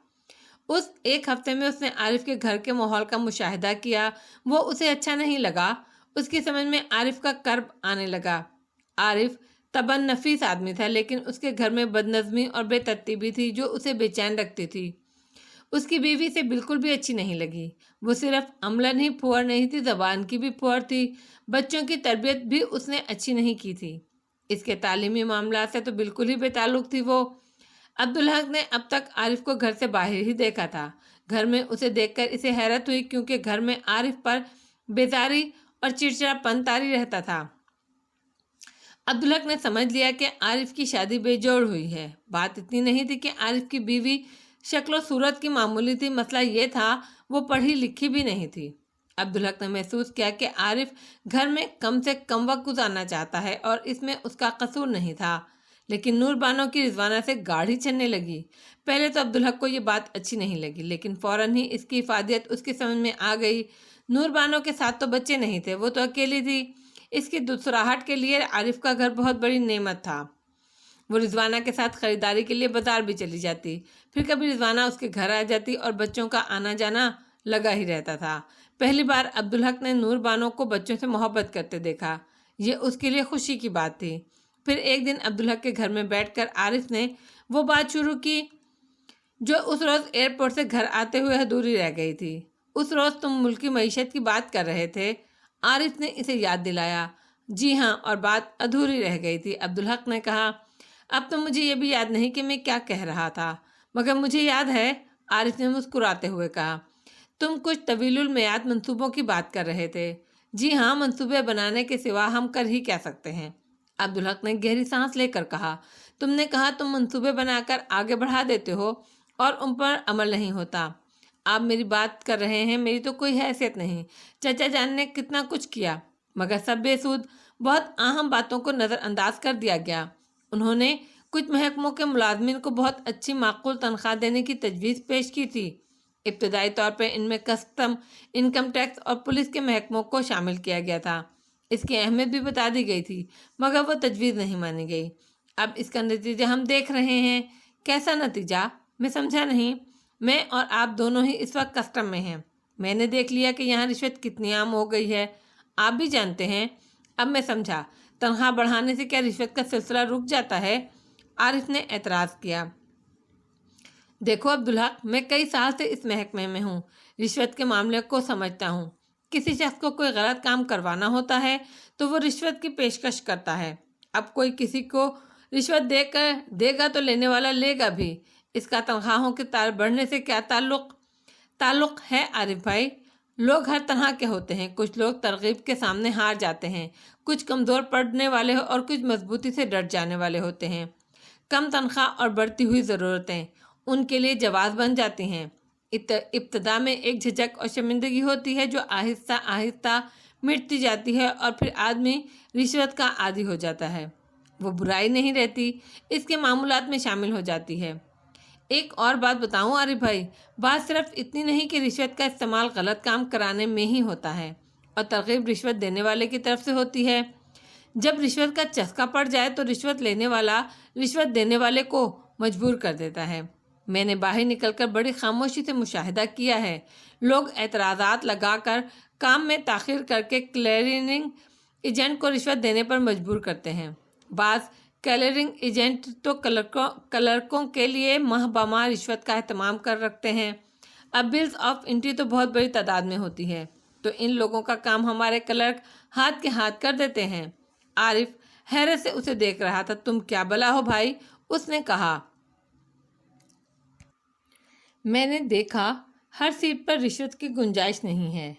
اس ایک ہفتے میں اس نے عارف کے گھر کے ماحول کا مشاہدہ کیا۔ وہ اسے اچھا نہیں لگا۔ اس کی سمجھ میں عارف کا کرب آنے لگا۔ عارف طبعاً نفیس آدمی تھا، لیکن اس کے گھر میں بدنظمی اور بے ترتیبی تھی جو اسے بے چین رکھتی تھی۔ اس کی بیوی سے بالکل بھی اچھی نہیں لگی۔ وہ صرف عملاً ہی پھوڑ نہیں تھی، زبان کی بھی پھوڑ تھی۔ بچوں کی تربیت بھی اس نے اچھی نہیں کی تھی۔ اس کے تعلیمی معاملات سے تو بالکل ہی بے تعلق تھی وہ۔ عبدالحق نے اب تک عارف کو گھر سے باہر ہی دیکھا تھا۔ گھر میں اسے دیکھ کر اسے حیرت ہوئی، کیونکہ گھر میں عارف پر بیزاری اور چڑچڑا پن طاری رہتا تھا۔ عبدالحق نے سمجھ لیا کہ عارف کی شادی بے جوڑ ہوئی ہے۔ بات اتنی نہیں تھی کہ عارف کی بیوی شکل و صورت کی معمولی تھی، مسئلہ یہ تھا وہ پڑھی لکھی بھی نہیں تھی۔ عبدالحق نے محسوس کیا کہ عارف گھر میں کم سے کم وقت گزارنا چاہتا ہے اور اس میں اس کا قصور نہیں تھا، لیکن نور بانو کی رضوانہ سے گاڑھی چلنے لگی۔ پہلے تو عبدالحق کو یہ بات اچھی نہیں لگی، لیکن فوراً ہی اس کی افادیت اس کی سمجھ میں آ گئی۔ نور بانو کے ساتھ تو بچے نہیں تھے، وہ تو اکیلی تھی۔ اس کی دوسراہٹ کے لیے عارف کا گھر بہت بڑی نعمت تھا۔ وہ رضوانہ کے ساتھ خریداری کے لیے بازار بھی چلی جاتی، پھر کبھی رضوانہ اس کے گھر آ جاتی اور بچوں کا آنا جانا لگا ہی رہتا تھا۔ پہلی بار عبدالحق نے نور بانو کو بچوں سے محبت کرتے دیکھا، یہ اس کے لیے خوشی کی بات تھی۔ پھر ایک دن عبدالحق کے گھر میں بیٹھ کر عارف نے وہ بات شروع کی جو اس روز ایئرپورٹ سے گھر آتے ہوئے ادھوری رہ گئی تھی۔ اس روز تم ملکی معیشت کی بات کر رہے تھے، عارف نے اسے یاد دلایا۔ جی ہاں، اور بات ادھوری رہ گئی تھی، عبدالحق نے کہا۔ اب تو مجھے یہ بھی یاد نہیں کہ میں کیا کہہ رہا تھا، مگر مجھے یاد ہے، عارف نے مسکراتے ہوئے کہا۔ تم کچھ طویل المیعاد منصوبوں کی بات کر رہے تھے، جی ہاں، منصوبے بنانے کے سوا ہم کر ہی کیا سکتے ہیں؟ عبدالحق نے گہری سانس لے کر کہا۔ تم نے کہا تم منصوبے بنا کر آگے بڑھا دیتے ہو اور ان پر عمل نہیں ہوتا۔ آپ میری بات کر رہے ہیں، میری تو کوئی حیثیت نہیں۔ چچا جان نے کتنا کچھ کیا مگر سب بے سود، بہت اہم باتوں کو نظر انداز کر دیا گیا۔ انہوں نے کچھ محکموں کے ملازمین کو بہت اچھی معقول تنخواہ دینے کی تجویز پیش کی تھی۔ ابتدائی طور پر ان میں کسٹم، انکم ٹیکس اور پولیس کے محکموں کو شامل کیا گیا تھا۔ اس کی اہمیت بھی بتا دی گئی تھی مگر وہ تجویز نہیں مانی گئی۔ اب اس کا نتیجہ ہم دیکھ رہے ہیں۔ کیسا نتیجہ؟ میں سمجھا نہیں۔ میں اور آپ دونوں ہی اس وقت کسٹم میں ہیں۔ میں نے دیکھ لیا کہ یہاں رشوت کتنی عام ہو گئی ہے، آپ بھی جانتے ہیں۔ اب میں سمجھا، تنخواہ بڑھانے سے کیا رشوت کا سلسلہ رک جاتا ہے؟ عارف نے اعتراض کیا۔ دیکھو عبدالحق، میں کئی سال سے اس محکمے میں ہوں، رشوت کے معاملے کو سمجھتا ہوں۔ کسی شخص کو کوئی غلط کام کروانا ہوتا ہے تو وہ رشوت کی پیشکش کرتا ہے۔ اب کوئی کسی کو رشوت دے گا تو لینے والا لے گا بھی۔ اس کا تنخواہوں کے بڑھنے سے کیا تعلق ہے عارف بھائی؟ لوگ ہر طرح کے ہوتے ہیں، کچھ لوگ ترغیب کے سامنے ہار جاتے ہیں، کچھ کمزور پڑنے والے اور کچھ مضبوطی سے ڈٹ جانے والے ہوتے ہیں۔ کم تنخواہ اور بڑھتی ہوئی ضرورتیں ان کے لیے جواز بن جاتی ہیں۔ ابتدا میں ایک جھجک اور شرمندگی ہوتی ہے جو آہستہ آہستہ مٹتی جاتی ہے اور پھر آدمی رشوت کا عادی ہو جاتا ہے۔ وہ برائی نہیں رہتی، اس کے معمولات میں شامل ہو جاتی ہے۔ ایک اور بات بتاؤں عارف بھائی، بات صرف اتنی نہیں کہ رشوت کا استعمال غلط کام کرانے میں ہی ہوتا ہے اور ترغیب رشوت دینے والے کی طرف سے ہوتی ہے۔ جب رشوت کا چسکا پڑ جائے تو رشوت لینے والا رشوت دینے والے کو مجبور کر دیتا ہے۔ میں نے باہر نکل کر بڑی خاموشی سے مشاہدہ کیا ہے، لوگ اعتراضات لگا کر، کام میں تاخیر کر کے کلیئرنگ ایجنٹ کو رشوت دینے پر مجبور کرتے ہیں۔ بعض کلیئرنگ ایجنٹ تو کلرکوں کے لیے ماہ بہ رشوت کا اہتمام کر رکھتے ہیں۔ اب بلز آف انٹری تو بہت بڑی تعداد میں ہوتی ہے، تو ان لوگوں کا کام ہمارے کلرک ہاتھ کے ہاتھ کر دیتے ہیں۔ عارف حیرت سے اسے دیکھ رہا تھا۔ تم کیا بلا ہو بھائی؟ اس نے کہا۔ میں نے دیکھا ہر سیٹ پر رشوت کی گنجائش نہیں ہے۔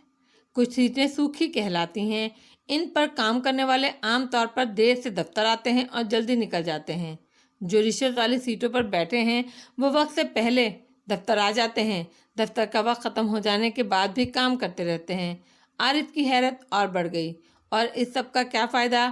کچھ سیٹیں سوکھی کہلاتی ہیں، ان پر کام کرنے والے عام طور پر دیر سے دفتر آتے ہیں اور جلدی نکل جاتے ہیں۔ جو رشوت والی سیٹوں پر بیٹھے ہیں وہ وقت سے پہلے دفتر آ جاتے ہیں، دفتر کا وقت ختم ہو جانے کے بعد بھی کام کرتے رہتے ہیں۔ عارف کی حیرت اور بڑھ گئی۔ اور اس سب کا کیا فائدہ؟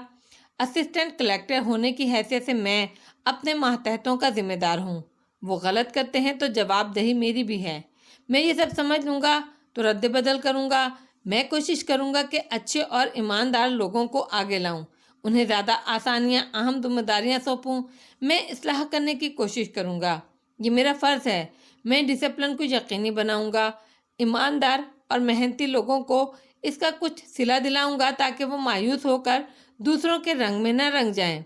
اسسٹنٹ کلیکٹر ہونے کی حیثیت سے میں اپنے ماتحتوں کا ذمہ دار ہوں۔ وہ غلط کرتے ہیں تو جواب دہی میری بھی ہے۔ میں یہ سب سمجھ لوں گا تو رد بدل کروں گا۔ میں کوشش کروں گا کہ اچھے اور ایماندار لوگوں کو آگے لاؤں، انہیں زیادہ آسانیاں، اہم ذمہ داریاں سونپوں۔ میں اصلاح کرنے کی کوشش کروں گا، یہ میرا فرض ہے۔ میں ڈسپلن کو یقینی بناؤں گا، ایماندار اور محنتی لوگوں کو اس کا کچھ صلہ دلاؤں گا تاکہ وہ مایوس ہو کر دوسروں کے رنگ میں نہ رنگ جائیں۔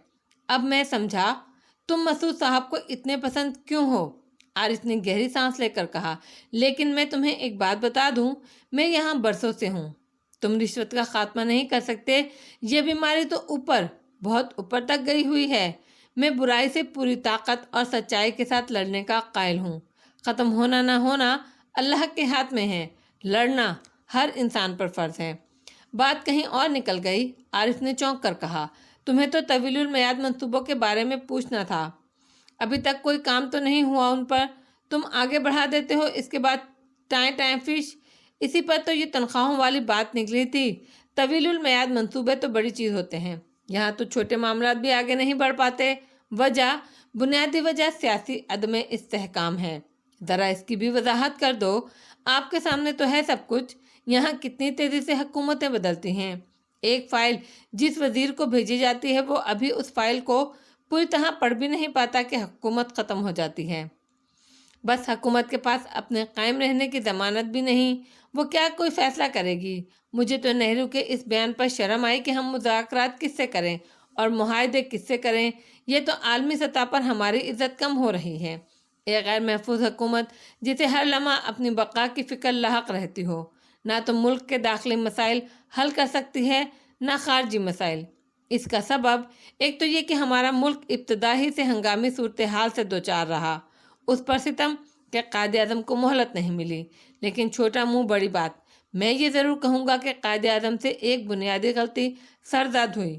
اب میں سمجھا تم مسعود صاحب کو اتنے پسند کیوں ہو۔ عارف نے گہری سانس لے کر کہا، لیکن میں تمہیں ایک بات بتا دوں، میں یہاں برسوں سے ہوں۔ تم رشوت کا خاتمہ نہیں کر سکتے، یہ بیماری تو بہت اوپر تک گئی ہوئی ہے۔ میں برائی سے پوری طاقت اور سچائی کے ساتھ لڑنے کا قائل ہوں۔ ختم ہونا نہ ہونا اللہ کے ہاتھ میں ہے، لڑنا ہر انسان پر فرض ہے۔ بات کہیں اور نکل گئی۔ عارف نے چونک کر کہا، تمہیں تو طویل المیعاد منصوبوں کے بارے میں پوچھنا تھا، ابھی تک کوئی کام تو نہیں ہوا ان پر، تم آگے بڑھا دیتے ہو، اس کے بعد ٹائم فش۔ اسی پر تو یہ تنخواہوں والی بات نکلی تھی۔ طویل المیعاد منصوبے تو بڑی چیز ہوتے ہیں، یہاں تو چھوٹے معاملات بھی آگے نہیں بڑھ پاتے۔ بنیادی وجہ سیاسی عدم استحکام ہے۔ ذرا اس کی بھی وضاحت کر دو۔ آپ کے سامنے تو ہے سب کچھ۔ یہاں کتنی تیزی سے حکومتیں بدلتی ہیں۔ ایک فائل جس وزیر کو بھیجی جاتی ہے وہ ابھی اس فائل کو پوری طرح پڑھ بھی نہیں پاتا کہ حکومت ختم ہو جاتی ہے۔ بس حکومت کے پاس اپنے قائم رہنے کی ضمانت بھی نہیں، وہ کیا کوئی فیصلہ کرے گی؟ مجھے تو نہرو کے اس بیان پر شرم آئی کہ ہم مذاکرات کس سے کریں اور معاہدے کس سے کریں۔ یہ تو عالمی سطح پر ہماری عزت کم ہو رہی ہے۔ ایک غیر محفوظ حکومت جسے ہر لمحہ اپنی بقا کی فکر لاحق رہتی ہو، نہ تو ملک کے داخلی مسائل حل کر سکتی ہے نہ خارجی مسائل۔ اس کا سبب ایک تو یہ کہ ہمارا ملک ابتدا ہی سے ہنگامی صورتحال سے دوچار رہا، اس پر ستم کہ قائد اعظم کو مہلت نہیں ملی، لیکن چھوٹا منہ بڑی بات۔ میں یہ ضرور کہوں گا کہ قائد اعظم سے ایک بنیادی غلطی سرزد ہوئی۔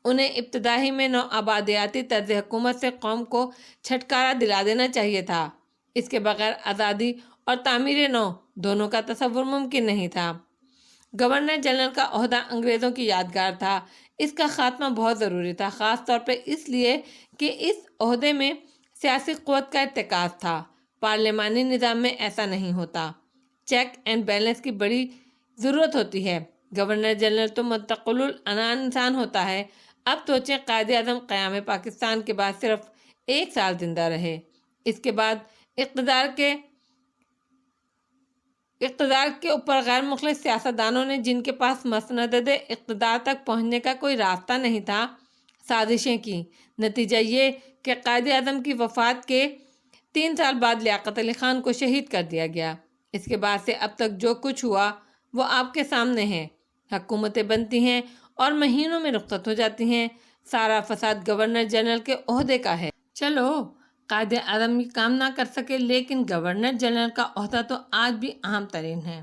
انہیں ابتدائی میں نو آبادیاتی طرز حکومت سے قوم کو چھٹکارا دلا دینا چاہیے تھا۔ اس کے بغیر آزادی اور تعمیر نو دونوں کا تصور ممکن نہیں تھا۔ گورنر جنرل کا عہدہ انگریزوں کی یادگار تھا۔ اس کا خاتمہ بہت ضروری تھا، خاص طور پہ اس لیے کہ اس عہدے میں سیاسی قوت کا ارتکاز تھا۔ پارلیمانی نظام میں ایسا نہیں ہوتا۔ چیک اینڈ بیلنس کی بڑی ضرورت ہوتی ہے۔ گورنر جنرل تو منتقل العنان انسان ہوتا ہے۔ اب سوچیں، قائد اعظم قیام پاکستان کے بعد صرف 1 سال زندہ رہے۔ اس کے بعد اقتدار کے اوپر غیر مخلص سیاستدانوں نے، جن کے پاس مسند اقتدار تک پہنچنے کا کوئی راستہ نہیں تھا، سازشیں کی۔ نتیجہ یہ کہ قائد اعظم کی وفات کے 3 سال بعد لیاقت علی خان کو شہید کر دیا گیا۔ اس کے بعد سے اب تک جو کچھ ہوا وہ آپ کے سامنے ہے۔ حکومتیں بنتی ہیں اور مہینوں میں رخصت ہو جاتی ہیں۔ سارا فساد گورنر جنرل کے عہدے کا ہے۔ چلو، قائد اعظم یہ کام نہ کر سکے، لیکن گورنر جنرل کا عہدہ تو آج بھی اہم ترین ہے۔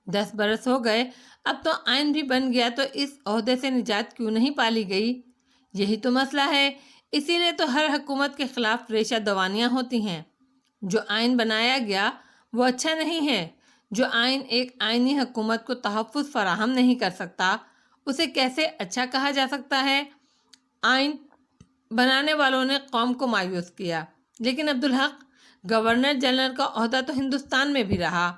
10 برس ہو گئے، اب تو آئین بھی بن گیا، تو اس عہدے سے نجات کیوں نہیں پالی گئی؟ یہی تو مسئلہ ہے۔ اسی لیے تو ہر حکومت کے خلاف ریشہ دوانیاں ہوتی ہیں۔ جو آئین بنایا گیا وہ اچھا نہیں ہے۔ جو آئین ایک آئینی حکومت کو تحفظ فراہم نہیں کر سکتا، اسے کیسے اچھا کہا جا سکتا ہے؟ آئین بنانے والوں نے قوم کو مایوس کیا، لیکن عبدالحق، گورنر جنرل کا عہدہ تو ہندوستان میں بھی رہا۔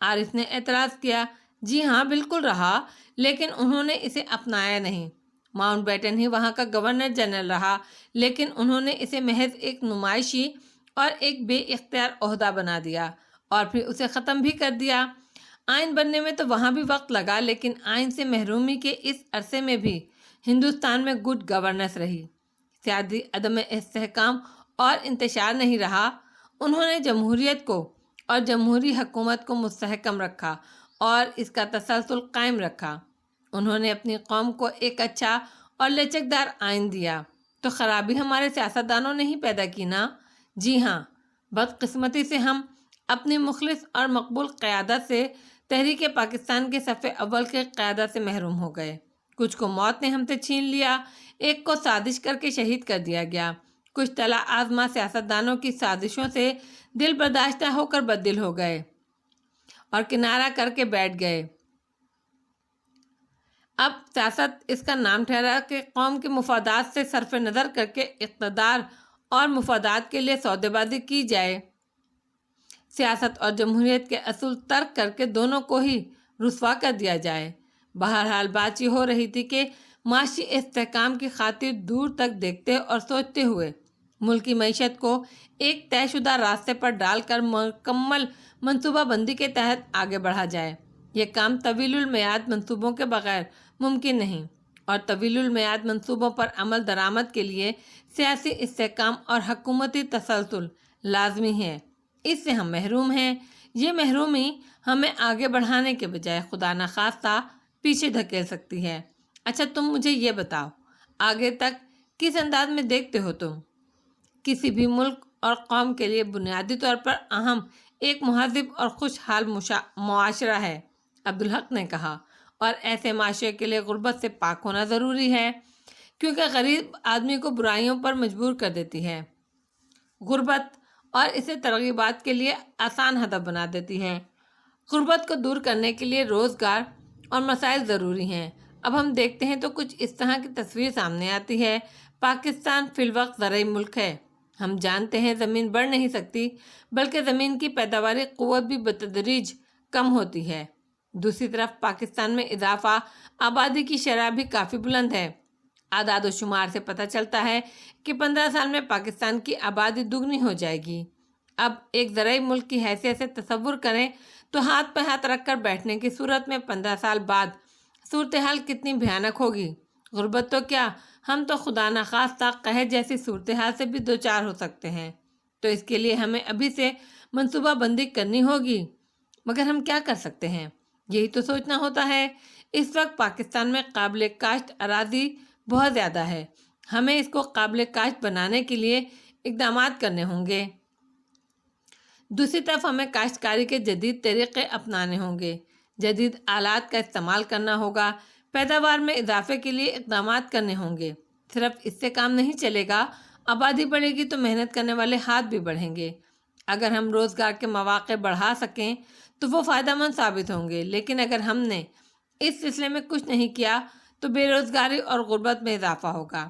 عارف نے اعتراض کیا، جی ہاں بالکل رہا، لیکن انہوں نے اسے اپنایا نہیں۔ ماؤنٹ بیٹن ہی وہاں کا گورنر جنرل رہا، لیکن انہوں نے اسے محض ایک نمائشی اور ایک بے اختیار عہدہ بنا دیا، اور پھر اسے ختم بھی کر دیا۔ آئین بننے میں تو وہاں بھی وقت لگا، لیکن آئین سے محرومی کے اس عرصے میں بھی ہندوستان میں گڈ گورننس رہی۔ سیاسی عدم استحکام اور انتشار نہیں رہا۔ انہوں نے جمہوریت کو اور جمہوری حکومت کو مستحکم رکھا اور اس کا تسلسل قائم رکھا۔ انہوں نے اپنی قوم کو ایک اچھا اور لچکدار آئین دیا، تو خرابی ہمارے سیاستدانوں نے ہی پیدا کی نا؟ جی ہاں، بدقسمتی سے ہم اپنی مخلص اور مقبول قیادت سے، تحریک پاکستان کے صف اول کے قیادت سے محروم ہو گئے۔ کچھ کو موت نے ہم سے چھین لیا، ایک کو سازش کر کے شہید کر دیا گیا، کچھ طلع آزما سیاستدانوں کی سازشوں سے دل برداشتہ ہو کر بددل ہو گئے اور کنارہ کر کے بیٹھ گئے۔ اب سیاست اس کا نام ٹھہرا کہ قوم کے مفادات سے صرف نظر کر کے اقتدار اور مفادات کے لیے سودے بازی کی جائے۔ سیاست اور جمہوریت کے اصول ترک کر کے دونوں کو ہی رسوا کر دیا جائے۔ بہرحال بات یہ ہو رہی تھی کہ معاشی استحکام کی خاطر دور تک دیکھتے اور سوچتے ہوئے ملکی معیشت کو ایک طے شدہ راستے پر ڈال کر مکمل منصوبہ بندی کے تحت آگے بڑھا جائے۔ یہ کام طویل المیعاد منصوبوں کے بغیر ممکن نہیں، اور طویل المیعاد منصوبوں پر عمل درآمد کے لیے سیاسی استحکام اور حکومتی تسلسل لازمی ہے۔ اس سے ہم محروم ہیں۔ یہ محرومی ہمیں آگے بڑھانے کے بجائے خدا نخواستہ پیچھے دھکیل سکتی ہے۔ اچھا، تم مجھے یہ بتاؤ، آگے تک کس انداز میں دیکھتے ہو تم؟ کسی بھی ملک اور قوم کے لیے بنیادی طور پر اہم ایک مہذب اور خوشحال معاشرہ ہے، عبدالحق نے کہا، اور ایسے معاشرے کے لیے غربت سے پاک ہونا ضروری ہے، کیونکہ غریب آدمی کو برائیوں پر مجبور کر دیتی ہے۔ غربت اور اسے ترغیبات کے لیے آسان ہدف بنا دیتی ہے۔ غربت کو دور کرنے کے لیے روزگار اور مسائل ضروری ہیں۔ اب ہم دیکھتے ہیں تو کچھ اس طرح کی تصویر سامنے آتی ہے۔ پاکستان فی الوقت زرعی ملک ہے۔ ہم جانتے ہیں زمین بڑھ نہیں سکتی، بلکہ زمین کی پیداواری قوت بھی بتدریج کم ہوتی ہے۔ دوسری طرف پاکستان میں اضافہ آبادی کی شرح بھی کافی بلند ہے۔ اعداد و شمار سے پتہ چلتا ہے کہ 15 سال میں پاکستان کی آبادی دگنی ہو جائے گی۔ اب ایک زرعی ملک کی حیثیت سے تصور کریں تو ہاتھ پہ ہاتھ رکھ کر بیٹھنے کی صورت میں 15 سال بعد صورتحال کتنی بھیانک ہوگی۔ غربت تو کیا، ہم تو خدا نخواستہ قحط جیسی صورتحال سے بھی دوچار ہو سکتے ہیں۔ تو اس کے لیے ہمیں ابھی سے منصوبہ بندی کرنی ہوگی، مگر ہم کیا کر سکتے ہیں؟ یہی تو سوچنا ہوتا ہے۔ اس وقت پاکستان میں قابل کاشت اراضی بہت زیادہ ہے۔ ہمیں اس کو قابل کاشت بنانے کے لیے اقدامات کرنے ہوں گے۔ دوسری طرف ہمیں کاشتکاری کے جدید طریقے اپنانے ہوں گے، جدید آلات کا استعمال کرنا ہوگا، پیداوار میں اضافے کے لیے اقدامات کرنے ہوں گے۔ صرف اس سے کام نہیں چلے گا، آبادی بڑھے گی تو محنت کرنے والے ہاتھ بھی بڑھیں گے۔ اگر ہم روزگار کے مواقع بڑھا سکیں تو وہ فائدہ مند ثابت ہوں گے، لیکن اگر ہم نے اس سلسلے میں کچھ نہیں کیا تو بے روزگاری اور غربت میں اضافہ ہوگا۔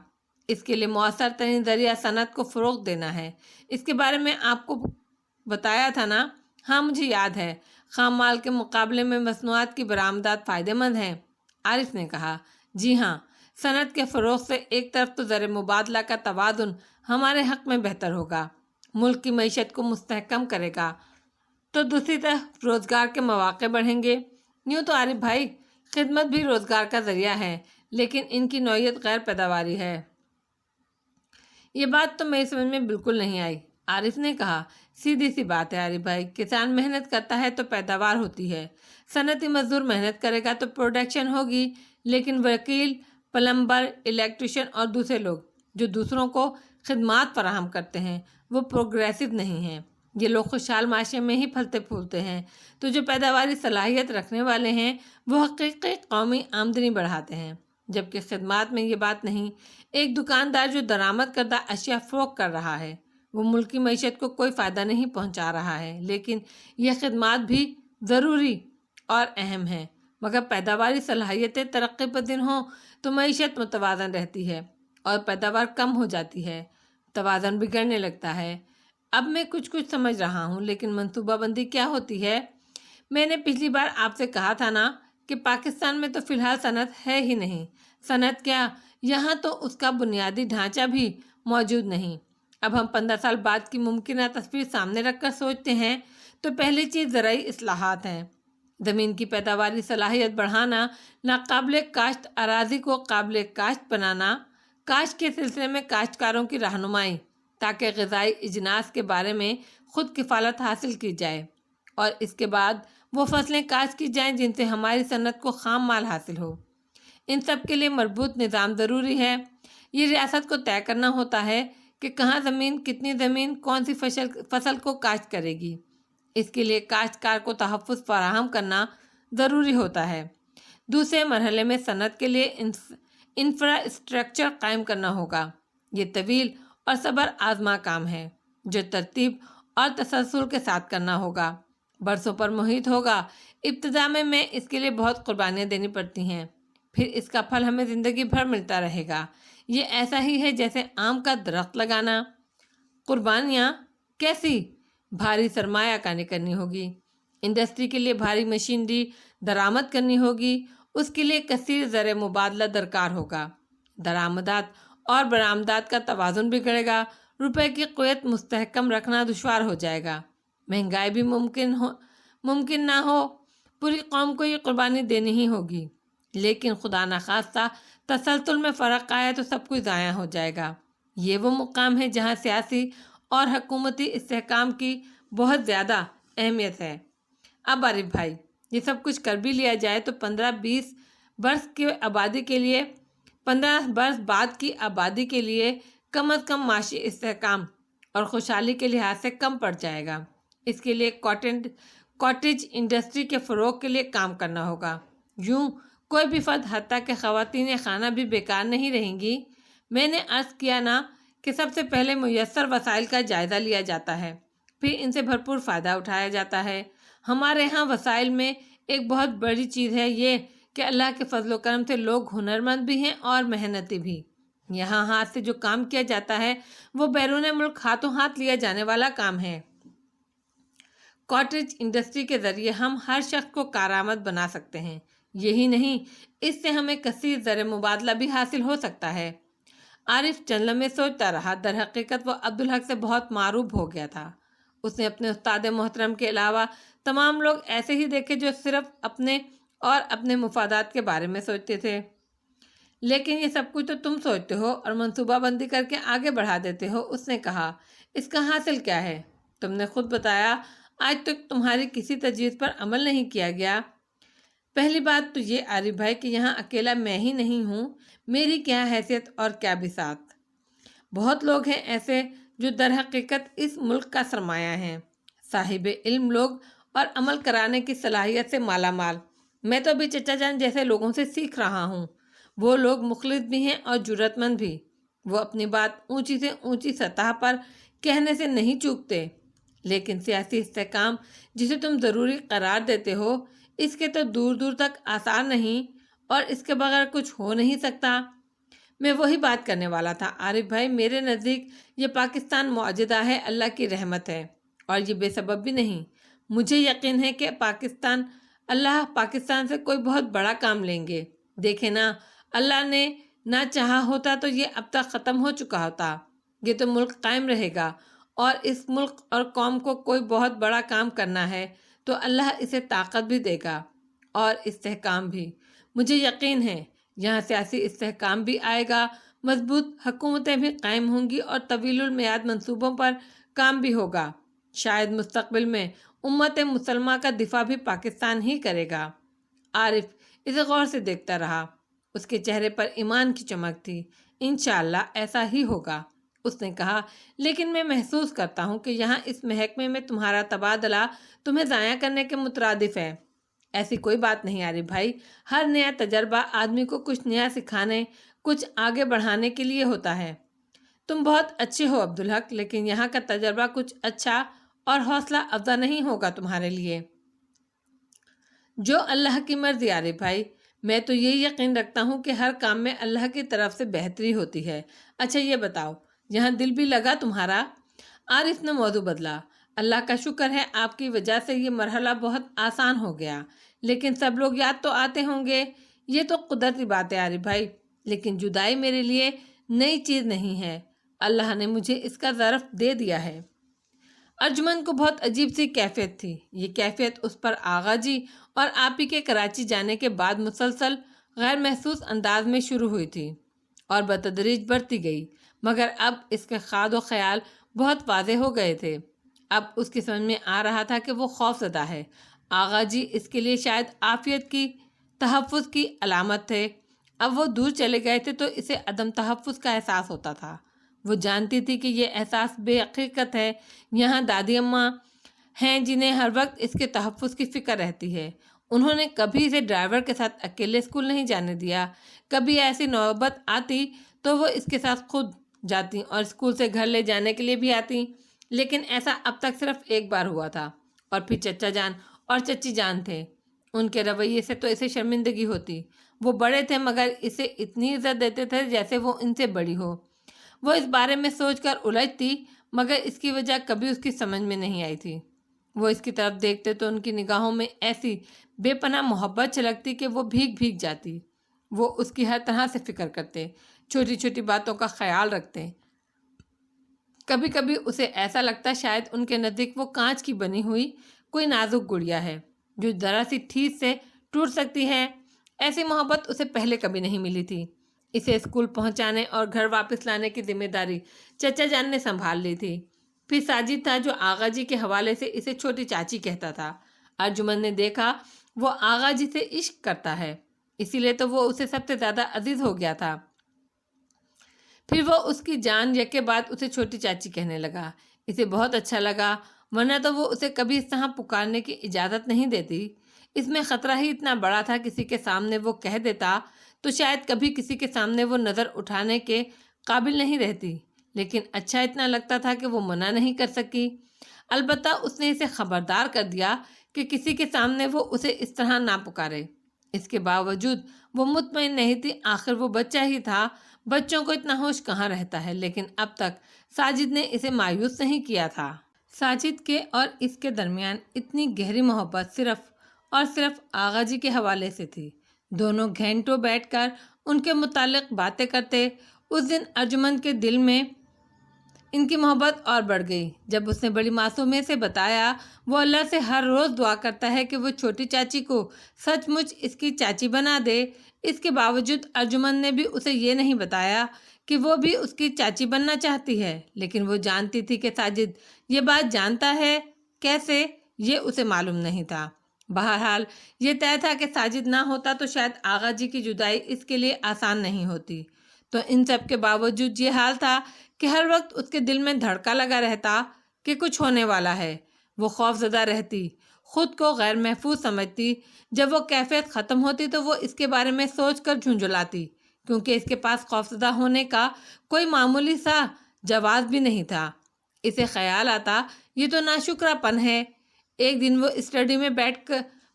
اس کے لیے مؤثر ترین ذریعہ صنعت کو فروغ دینا ہے۔ اس کے بارے میں آپ کو بتایا تھا نا؟ ہاں مجھے یاد ہے۔ خام مال کے مقابلے میں مصنوعات کی برآمدات فائدہ مند ہیں، عارف نے کہا۔ جی ہاں، صنعت کے فروغ سے ایک طرف تو زر مبادلہ کا توازن ہمارے حق میں بہتر ہوگا، ملک کی معیشت کو مستحکم کرے گا، تو دوسری طرف روزگار کے مواقع بڑھیں گے۔ یوں تو عارف بھائی، خدمت بھی روزگار کا ذریعہ ہے، لیکن ان کی نوعیت غیر پیداواری ہے۔ یہ بات تو میری سمجھ میں بالکل نہیں آئی، عارف نے کہا۔ سیدھی سی بات ہے عارف بھائی، کسان محنت کرتا ہے تو پیداوار ہوتی ہے، صنعتی مزدور محنت کرے گا تو پروڈکشن ہوگی، لیکن وکیل، پلمبر، الیکٹریشین اور دوسرے لوگ جو دوسروں کو خدمات فراہم کرتے ہیں وہ پروگریسو نہیں ہیں۔ یہ لوگ خوشحال معاشرے میں ہی پھلتے پھولتے ہیں، تو جو پیداواری صلاحیت رکھنے والے ہیں وہ حقیقی قومی آمدنی بڑھاتے ہیں، جبکہ خدمات میں یہ بات نہیں۔ ایک دکاندار جو درآمد کردہ اشیاء فروخت کر رہا ہے وہ ملکی معیشت کو کوئی فائدہ نہیں پہنچا رہا ہے، لیکن یہ خدمات بھی ضروری اور اہم ہیں۔ مگر پیداواری صلاحیتیں ترقی پذیر ہوں تو معیشت متوازن رہتی ہے اور پیداوار کم ہو جاتی ہے، توازن بگڑنے لگتا ہے۔ اب میں کچھ سمجھ رہا ہوں، لیکن منصوبہ بندی کیا ہوتی ہے؟ میں نے پچھلی بار آپ سے کہا تھا نا کہ پاکستان میں تو فی الحال صنعت ہے ہی نہیں۔ صنعت کیا، یہاں تو اس کا بنیادی ڈھانچہ بھی موجود نہیں۔ اب ہم 15 سال بعد کی ممکنہ تصویر سامنے رکھ کر سوچتے ہیں تو پہلی چیز زرعی اصلاحات ہیں۔ زمین کی پیداواری صلاحیت بڑھانا، ناقابل کاشت اراضی کو قابل کاشت بنانا، کاشت کے سلسلے میں کاشتکاروں کی رہنمائی تاکہ غذائی اجناس کے بارے میں خود کفالت حاصل کی جائے، اور اس کے بعد وہ فصلیں کاشت کی جائیں جن سے ہماری صنعت کو خام مال حاصل ہو۔ ان سب کے لیے مربوط نظام ضروری ہے۔ یہ ریاست کو طے کرنا ہوتا ہے کہ کہاں زمین، کتنی زمین، کون سی فصل کو کاشت کرے گی۔ اس کے لیے کاشتکار کو تحفظ فراہم کرنا ضروری ہوتا ہے۔ دوسرے مرحلے میں صنعت کے لیے انفراسٹرکچر قائم کرنا ہوگا۔ یہ طویل اور صبر آزما کام ہے جو ترتیب اور تسلسل کے ساتھ کرنا ہوگا، برسوں پر محیط ہوگا۔ ابتدا میں اس کے لیے بہت قربانیاں دینی پڑتی ہیں، پھر اس کا پھل ہمیں زندگی بھر ملتا رہے گا۔ یہ ایسا ہی ہے جیسے آم کا درخت لگانا۔ قربانیاں کیسی؟ بھاری سرمایہ کاری کرنی ہوگی، انڈسٹری کے لیے بھاری مشینری درآمد کرنی ہوگی، اس کے لیے کثیر زر مبادلہ درکار ہوگا، درآمدات اور برآمدات کا توازن بگڑے گا، روپے کی قوت مستحکم رکھنا دشوار ہو جائے گا، مہنگائی بھی ممکن نہ ہو۔ پوری قوم کو یہ قربانی دینی ہی ہوگی، لیکن خدا نخواستہ تسلسل میں فرق آیا تو سب کچھ ضائع ہو جائے گا۔ یہ وہ مقام ہے جہاں سیاسی اور حکومتی استحکام کی بہت زیادہ اہمیت ہے۔ اب عارف بھائی، یہ سب کچھ کر بھی لیا جائے تو 15-20 برس کی آبادی کے لیے 15 برس بعد کی آبادی کے لیے کم از کم معاشی استحکام اور خوشحالی کے لحاظ سے کم پڑ جائے گا۔ اس کے لیے کاٹیج انڈسٹری کے فروغ کے لیے کام کرنا ہوگا۔ یوں کوئی بھی فرد حتیٰ کہ خواتین خانہ بھی بیکار نہیں رہیں گی۔ میں نے عرض کیا نا کہ سب سے پہلے میسر وسائل کا جائزہ لیا جاتا ہے، پھر ان سے بھرپور فائدہ اٹھایا جاتا ہے۔ ہمارے ہاں وسائل میں ایک بہت بڑی چیز ہے یہ کہ اللہ کے فضل و کرم سے لوگ ہنرمند بھی ہیں اور محنتی بھی۔ یہاں ہاتھ سے جو کام کیا جاتا ہے وہ بیرون ملک ہاتھوں ہاتھ لیا جانے والا کام ہے۔ کاٹیج انڈسٹری کے ذریعے ہم ہر شخص کو کارآمد بنا سکتے ہیں۔ یہی نہیں، اس سے ہمیں کثیر زر مبادلہ بھی حاصل ہو سکتا ہے۔ عارف چند لمحے سوچتا رہا۔ در حقیقت وہ عبدالحق سے بہت معروف ہو گیا تھا۔ اس نے اپنے استاد محترم کے علاوہ تمام لوگ ایسے ہی دیکھے جو صرف اپنے اور اپنے مفادات کے بارے میں سوچتے تھے۔ لیکن یہ سب کچھ تو تم سوچتے ہو اور منصوبہ بندی کر کے آگے بڑھا دیتے ہو، اس نے کہا۔ اس کا حاصل کیا ہے؟ تم نے خود بتایا آج تک تمہاری کسی تجویز پر عمل نہیں کیا گیا۔ پہلی بات تو یہ عارف بھائی کہ یہاں اکیلا میں ہی نہیں ہوں، میری کیا حیثیت اور کیا بساط۔ بہت لوگ ہیں ایسے جو در حقیقت اس ملک کا سرمایہ ہیں، صاحب علم لوگ اور عمل کرانے کی صلاحیت سے مالا مال۔ میں تو ابھی چچا جان جیسے لوگوں سے سیکھ رہا ہوں۔ وہ لوگ مخلص بھی ہیں اور جرأت مند بھی۔ وہ اپنی بات اونچی سے اونچی سطح پر کہنے سے نہیں چوکتے، لیکن سیاسی استحکام جسے تم ضروری قرار دیتے ہو، اس کے تو دور دور تک آثار نہیں، اور اس کے بغیر کچھ ہو نہیں سکتا۔ میں وہی بات کرنے والا تھا عارف بھائی، میرے نزدیک یہ پاکستان معجزہ ہے، اللہ کی رحمت ہے، اور یہ بے سبب بھی نہیں۔ مجھے یقین ہے کہ اللہ پاکستان سے کوئی بہت بڑا کام لیں گے۔ دیکھیں نا، اللہ نے نہ چاہا ہوتا تو یہ اب تک ختم ہو چکا ہوتا۔ یہ تو ملک قائم رہے گا، اور اس ملک اور قوم کو کوئی بہت بڑا کام کرنا ہے تو اللہ اسے طاقت بھی دے گا اور استحکام بھی۔ مجھے یقین ہے یہاں سیاسی استحکام بھی آئے گا، مضبوط حکومتیں بھی قائم ہوں گی، اور طویل المیعاد منصوبوں پر کام بھی ہوگا۔ شاید مستقبل میں امت مسلمہ کا دفاع بھی پاکستان ہی کرے گا۔ عارف اسے غور سے دیکھتا رہا۔ اس کے چہرے پر ایمان کی چمک تھی۔ انشاءاللہ ایسا ہی ہوگا، اس نے کہا، لیکن میں محسوس کرتا ہوں کہ یہاں اس محکمے میں تمہارا تبادلہ تمہیں ضائع کرنے کے مترادف ہے۔ ایسی کوئی بات نہیں عارف بھائی، ہر نیا تجربہ آدمی کو کچھ نیا سکھانے، کچھ آگے بڑھانے کے لیے ہوتا ہے۔ تم بہت اچھے ہو عبدالحق، لیکن یہاں کا تجربہ کچھ اچھا اور حوصلہ افزا نہیں ہوگا تمہارے لیے۔ جو اللہ کی مرضی عارف بھائی، میں تو یہ یقین رکھتا ہوں کہ ہر کام میں اللہ کی طرف سے بہتری ہوتی ہے۔ اچھا یہ بتاؤ، یہاں دل بھی لگا تمہارا؟ عارف نے موضوع بدلا۔ اللہ کا شکر ہے آپ کی وجہ سے یہ مرحلہ بہت آسان ہو گیا، لیکن سب لوگ یاد تو آتے ہوں گے۔ یہ تو قدرتی بات ہے عارف بھائی، لیکن جدائی میرے لیے نئی چیز نہیں ہے، اللہ نے مجھے اس کا ظرف دے دیا ہے۔ ارجمن کو بہت عجیب سی کیفیت تھی۔ یہ کیفیت اس پر آغا جی اور آپ ہی کے کراچی جانے کے بعد مسلسل غیر محسوس انداز میں شروع ہوئی تھی اور بتدریج بڑھتی گئی، مگر اب اس کے خیال و خیال بہت واضح ہو گئے تھے۔ اب اس کی سمجھ میں آ رہا تھا کہ وہ خوف زدہ ہے۔ آغا جی اس کے لیے شاید عافیت کی تحفظ کی علامت تھے۔ اب وہ دور چلے گئے تھے تو اسے عدم تحفظ کا احساس ہوتا تھا۔ وہ جانتی تھی کہ یہ احساس بے حقیقت ہے۔ یہاں دادی اماں ہیں جنہیں ہر وقت اس کے تحفظ کی فکر رہتی ہے۔ انہوں نے کبھی اسے ڈرائیور کے ساتھ اکیلے اسکول نہیں جانے دیا۔ کبھی ایسی نوبت آتی تو وہ اس کے ساتھ خود جاتی اور اسکول سے گھر لے جانے کے لیے بھی آتی، لیکن ایسا اب تک صرف ایک بار ہوا تھا، اور پھر چچا جان اور چچی جان تھے۔ ان کے رویے سے تو اسے شرمندگی ہوتی۔ وہ بڑے تھے مگر اسے اتنی عزت دیتے تھے جیسے وہ ان سے بڑی ہو۔ وہ اس بارے میں سوچ کر الجھتی، مگر اس کی وجہ کبھی اس کی سمجھ میں نہیں آئی تھی۔ وہ اس کی طرف دیکھتے تو ان کی نگاہوں میں ایسی بے پناہ محبت چھلکتی کہ وہ بھیگ جاتی۔ وہ اس کی ہر طرح سے فکر کرتے، چھوٹی چھوٹی باتوں کا خیال رکھتے۔ کبھی کبھی اسے ایسا لگتا شاید ان کے نزدیک وہ کانچ کی بنی ہوئی کوئی نازک گڑیا ہے جو ذرا سی ٹھیس سے ٹوٹ سکتی ہے۔ ایسی محبت اسے پہلے کبھی نہیں ملی تھی۔ اسے اسکول پہنچانے اور گھر واپس لانے کی ذمہ داری چچا جان نے سنبھال لی تھی۔ پھر ساجد تھا جو آغا جی کے حوالے سے اسے چھوٹی چاچی کہتا تھا۔ ارجمن نے دیکھا وہ آغا جی سے عشق کرتا ہے، اسی لیے تو وہ اسے سب سے زیادہ عزیز ہو گیا تھا۔ پھر وہ اس کی جان یکے بعد اسے چھوٹی چاچی کہنے لگا۔ اسے بہت اچھا لگا، ورنہ تو وہ اسے کبھی اس طرح پکارنے کی اجازت نہیں دیتی۔ اس میں خطرہ ہی اتنا بڑا تھا، کسی کے سامنے وہ کہہ دیتا تو شاید کبھی کسی کے سامنے وہ نظر اٹھانے کے قابل نہیں رہتی، لیکن اچھا اتنا لگتا تھا کہ وہ منع نہیں کر سکی۔ البتہ اس نے اسے خبردار کر دیا کہ کسی کے سامنے وہ اسے اس طرح نہ پکارے۔ اس کے باوجود وہ مطمئن نہیں تھی، آخر وہ بچہ ہی تھا، بچوں کو اتنا ہوش کہاں رہتا ہے۔ لیکن اب تک ساجد نے اسے مایوس نہیں کیا تھا۔ ساجد کے اور اس کے درمیان اتنی گہری محبت صرف اور صرف آغا جی کے حوالے سے تھی۔ دونوں گھنٹوں بیٹھ کر ان کے متعلق باتیں کرتے۔ اس دن ارجمن کے دل میں ان کی محبت اور بڑھ گئی جب اس نے بڑی معصومیت سے بتایا وہ اللہ سے ہر روز دعا کرتا ہے کہ وہ چھوٹی چاچی کو سچ مچ اس کی چاچی بنا دے۔ اس کے باوجود ارجمن نے بھی اسے یہ نہیں بتایا کہ وہ بھی اس کی چاچی بننا چاہتی ہے، لیکن وہ جانتی تھی کہ ساجد یہ بات جانتا ہے، کیسے یہ اسے معلوم نہیں تھا۔ بہرحال یہ طے تھا کہ ساجد نہ ہوتا تو شاید آغا جی کی جدائی اس کے لیے آسان نہیں ہوتی۔ تو ان سب کے باوجود یہ حال تھا کہ ہر وقت اس کے دل میں دھڑکا لگا رہتا کہ کچھ ہونے والا ہے۔ وہ خوف زدہ رہتی، خود کو غیر محفوظ سمجھتی۔ جب وہ کیفیت ختم ہوتی تو وہ اس کے بارے میں سوچ کر جھنجھلاتی، کیونکہ اس کے پاس خوفزدہ ہونے کا کوئی معمولی سا جواز بھی نہیں تھا۔ اسے خیال آتا یہ تو ناشکرا پن ہے۔ ایک دن وہ اسٹڈی میں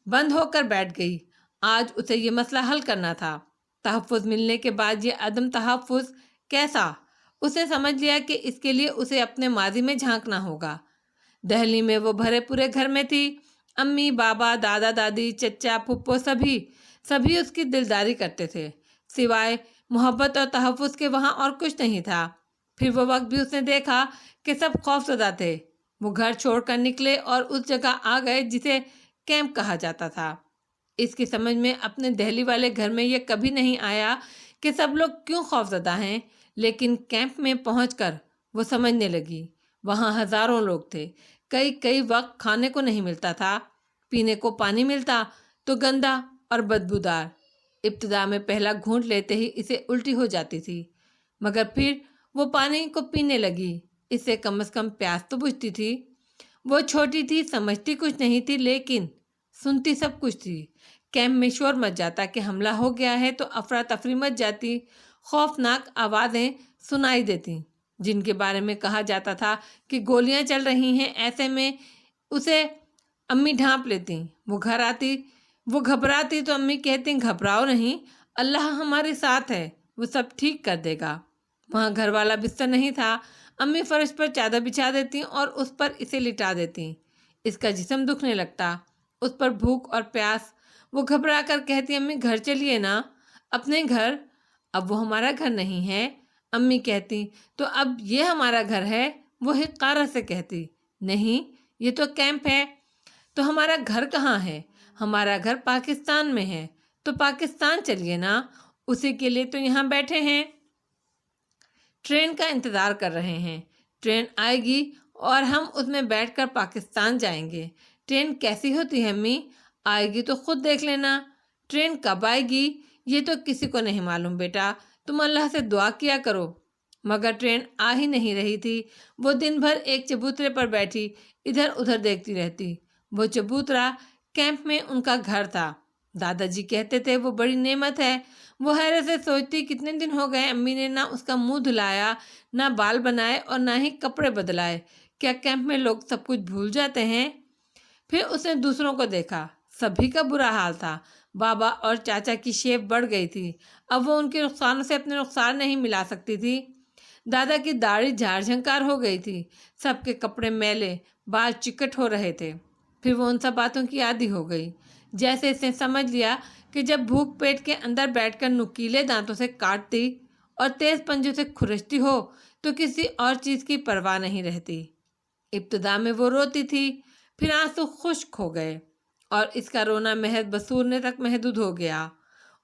بند ہو کر بیٹھ گئی۔ آج اسے یہ مسئلہ حل کرنا تھا۔ تحفظ ملنے کے بعد یہ عدم تحفظ کیسا؟ اسے سمجھ لیا کہ اس کے لیے اسے اپنے ماضی میں جھانکنا ہوگا۔ دہلی میں وہ بھرے پورے گھر میں تھی۔ امی، بابا، دادا، دادی، چچا، پھپھو سبھی اس کی دلداری کرتے تھے۔ سوائے محبت اور تحفظ کے وہاں اور کچھ نہیں تھا۔ پھر وہ وقت بھی اس نے دیکھا کہ سب خوفزدہ تھے۔ وہ گھر چھوڑ کر نکلے اور اس جگہ آ گئے جسے کیمپ کہا جاتا تھا۔ اس کی سمجھ میں اپنے دہلی والے گھر میں یہ کبھی نہیں آیا کہ سب لوگ کیوں خوفزدہ ہیں، لیکن کیمپ میں پہنچ کر وہ سمجھنے لگی۔ وہاں ہزاروں لوگ تھے۔ کئی وقت کھانے کو نہیں ملتا تھا، پینے کو پانی ملتا تو گندا اور بدبودار۔ ابتدا میں پہلا گھونٹ لیتے ہی اسے الٹی ہو جاتی تھی، مگر پھر وہ پانی کو پینے لگی۔ اس سے کم از کم پیاس تو بجھتی تھی۔ وہ چھوٹی تھی، سمجھتی کچھ نہیں تھی، لیکن سنتی سب کچھ تھی۔ کیمپ میں شور مچ جاتا کہ حملہ ہو گیا ہے تو افراتفری مچ جاتی۔ خوفناک آوازیں سنائی دیتی جن کے بارے میں کہا جاتا تھا کہ گولیاں چل رہی ہیں۔ ایسے میں اسے امی ڈھانپ لیتی۔ وہ گھبراتی تو امی کہتی گھبراؤ نہیں، اللہ ہمارے ساتھ ہے، وہ سب ٹھیک کر دے گا۔ وہاں گھر والا بستر نہیں تھا۔ امی فرش پر چادر بچھا دیتی اور اس پر اسے لٹا دیتی۔ اس کا جسم دکھنے لگتا، اس پر بھوک اور پیاس۔ وہ گھبرا کر کہتی امی گھر چلیے نا، اپنے گھر۔ اب وہ ہمارا گھر نہیں ہے۔ امی کہتی تو اب یہ ہمارا گھر ہے۔ وہ حقارت سے کہتی نہیں، یہ تو کیمپ ہے۔ تو ہمارا گھر کہاں ہے؟ ہمارا گھر پاکستان میں ہے۔ تو پاکستان چلیے نا، اسی کے لیے تو یہاں بیٹھے ہیں، ٹرین کا انتظار کر رہے ہیں۔ ٹرین آئے گی اور ہم اس میں بیٹھ کر پاکستان جائیں گے۔ ٹرین کیسی ہوتی ہے امی؟ آئے گی تو خود دیکھ لینا۔ ٹرین کب آئے گی یہ تو کسی کو نہیں معلوم بیٹا، تم اللہ سے دعا کیا کرو۔ مگر ٹرین آ ہی نہیں رہی تھی۔ وہ دن بھر ایک چبوترے پر بیٹھی ادھر ادھر دیکھتی رہتی۔ وہ چبوترا کیمپ میں ان کا گھر تھا۔ دادا جی کہتے تھے وہ بڑی نعمت ہے۔ وہ حیرت سے سوچتی کتنے دن ہو گئے امی نے نہ اس کا منہ دھلایا، نہ بال بنائے اور نہ ہی کپڑے بدلائے۔ کیا کیمپ میں لوگ سب کچھ بھول جاتے ہیں؟ پھر اس نے دوسروں کو دیکھا، سبھی کا برا حال تھا۔ بابا اور چاچا کی شیپ بڑھ گئی تھی، اب وہ ان کے رخساروں سے اپنے رخسار نہیں ملا سکتی تھی۔ دادا کی داڑھی جھاڑ جھنکار ہو گئی تھی، سب کے کپڑے میلے، بال چکٹ ہو رہے تھے۔ پھر وہ ان سب باتوں کی عادی ہو گئی، جیسے اس نے سمجھ لیا کہ جب بھوک پیٹ کے اندر بیٹھ کر نکیلے دانتوں سے کاٹتی اور تیز پنجوں سے کھرچتی ہو تو کسی اور چیز کی پرواہ نہیں رہتی۔ ابتدا میں وہ روتی تھی، پھر آنسو خشک ہو گئے اور اس کا رونا محض بسورنے تک محدود ہو گیا۔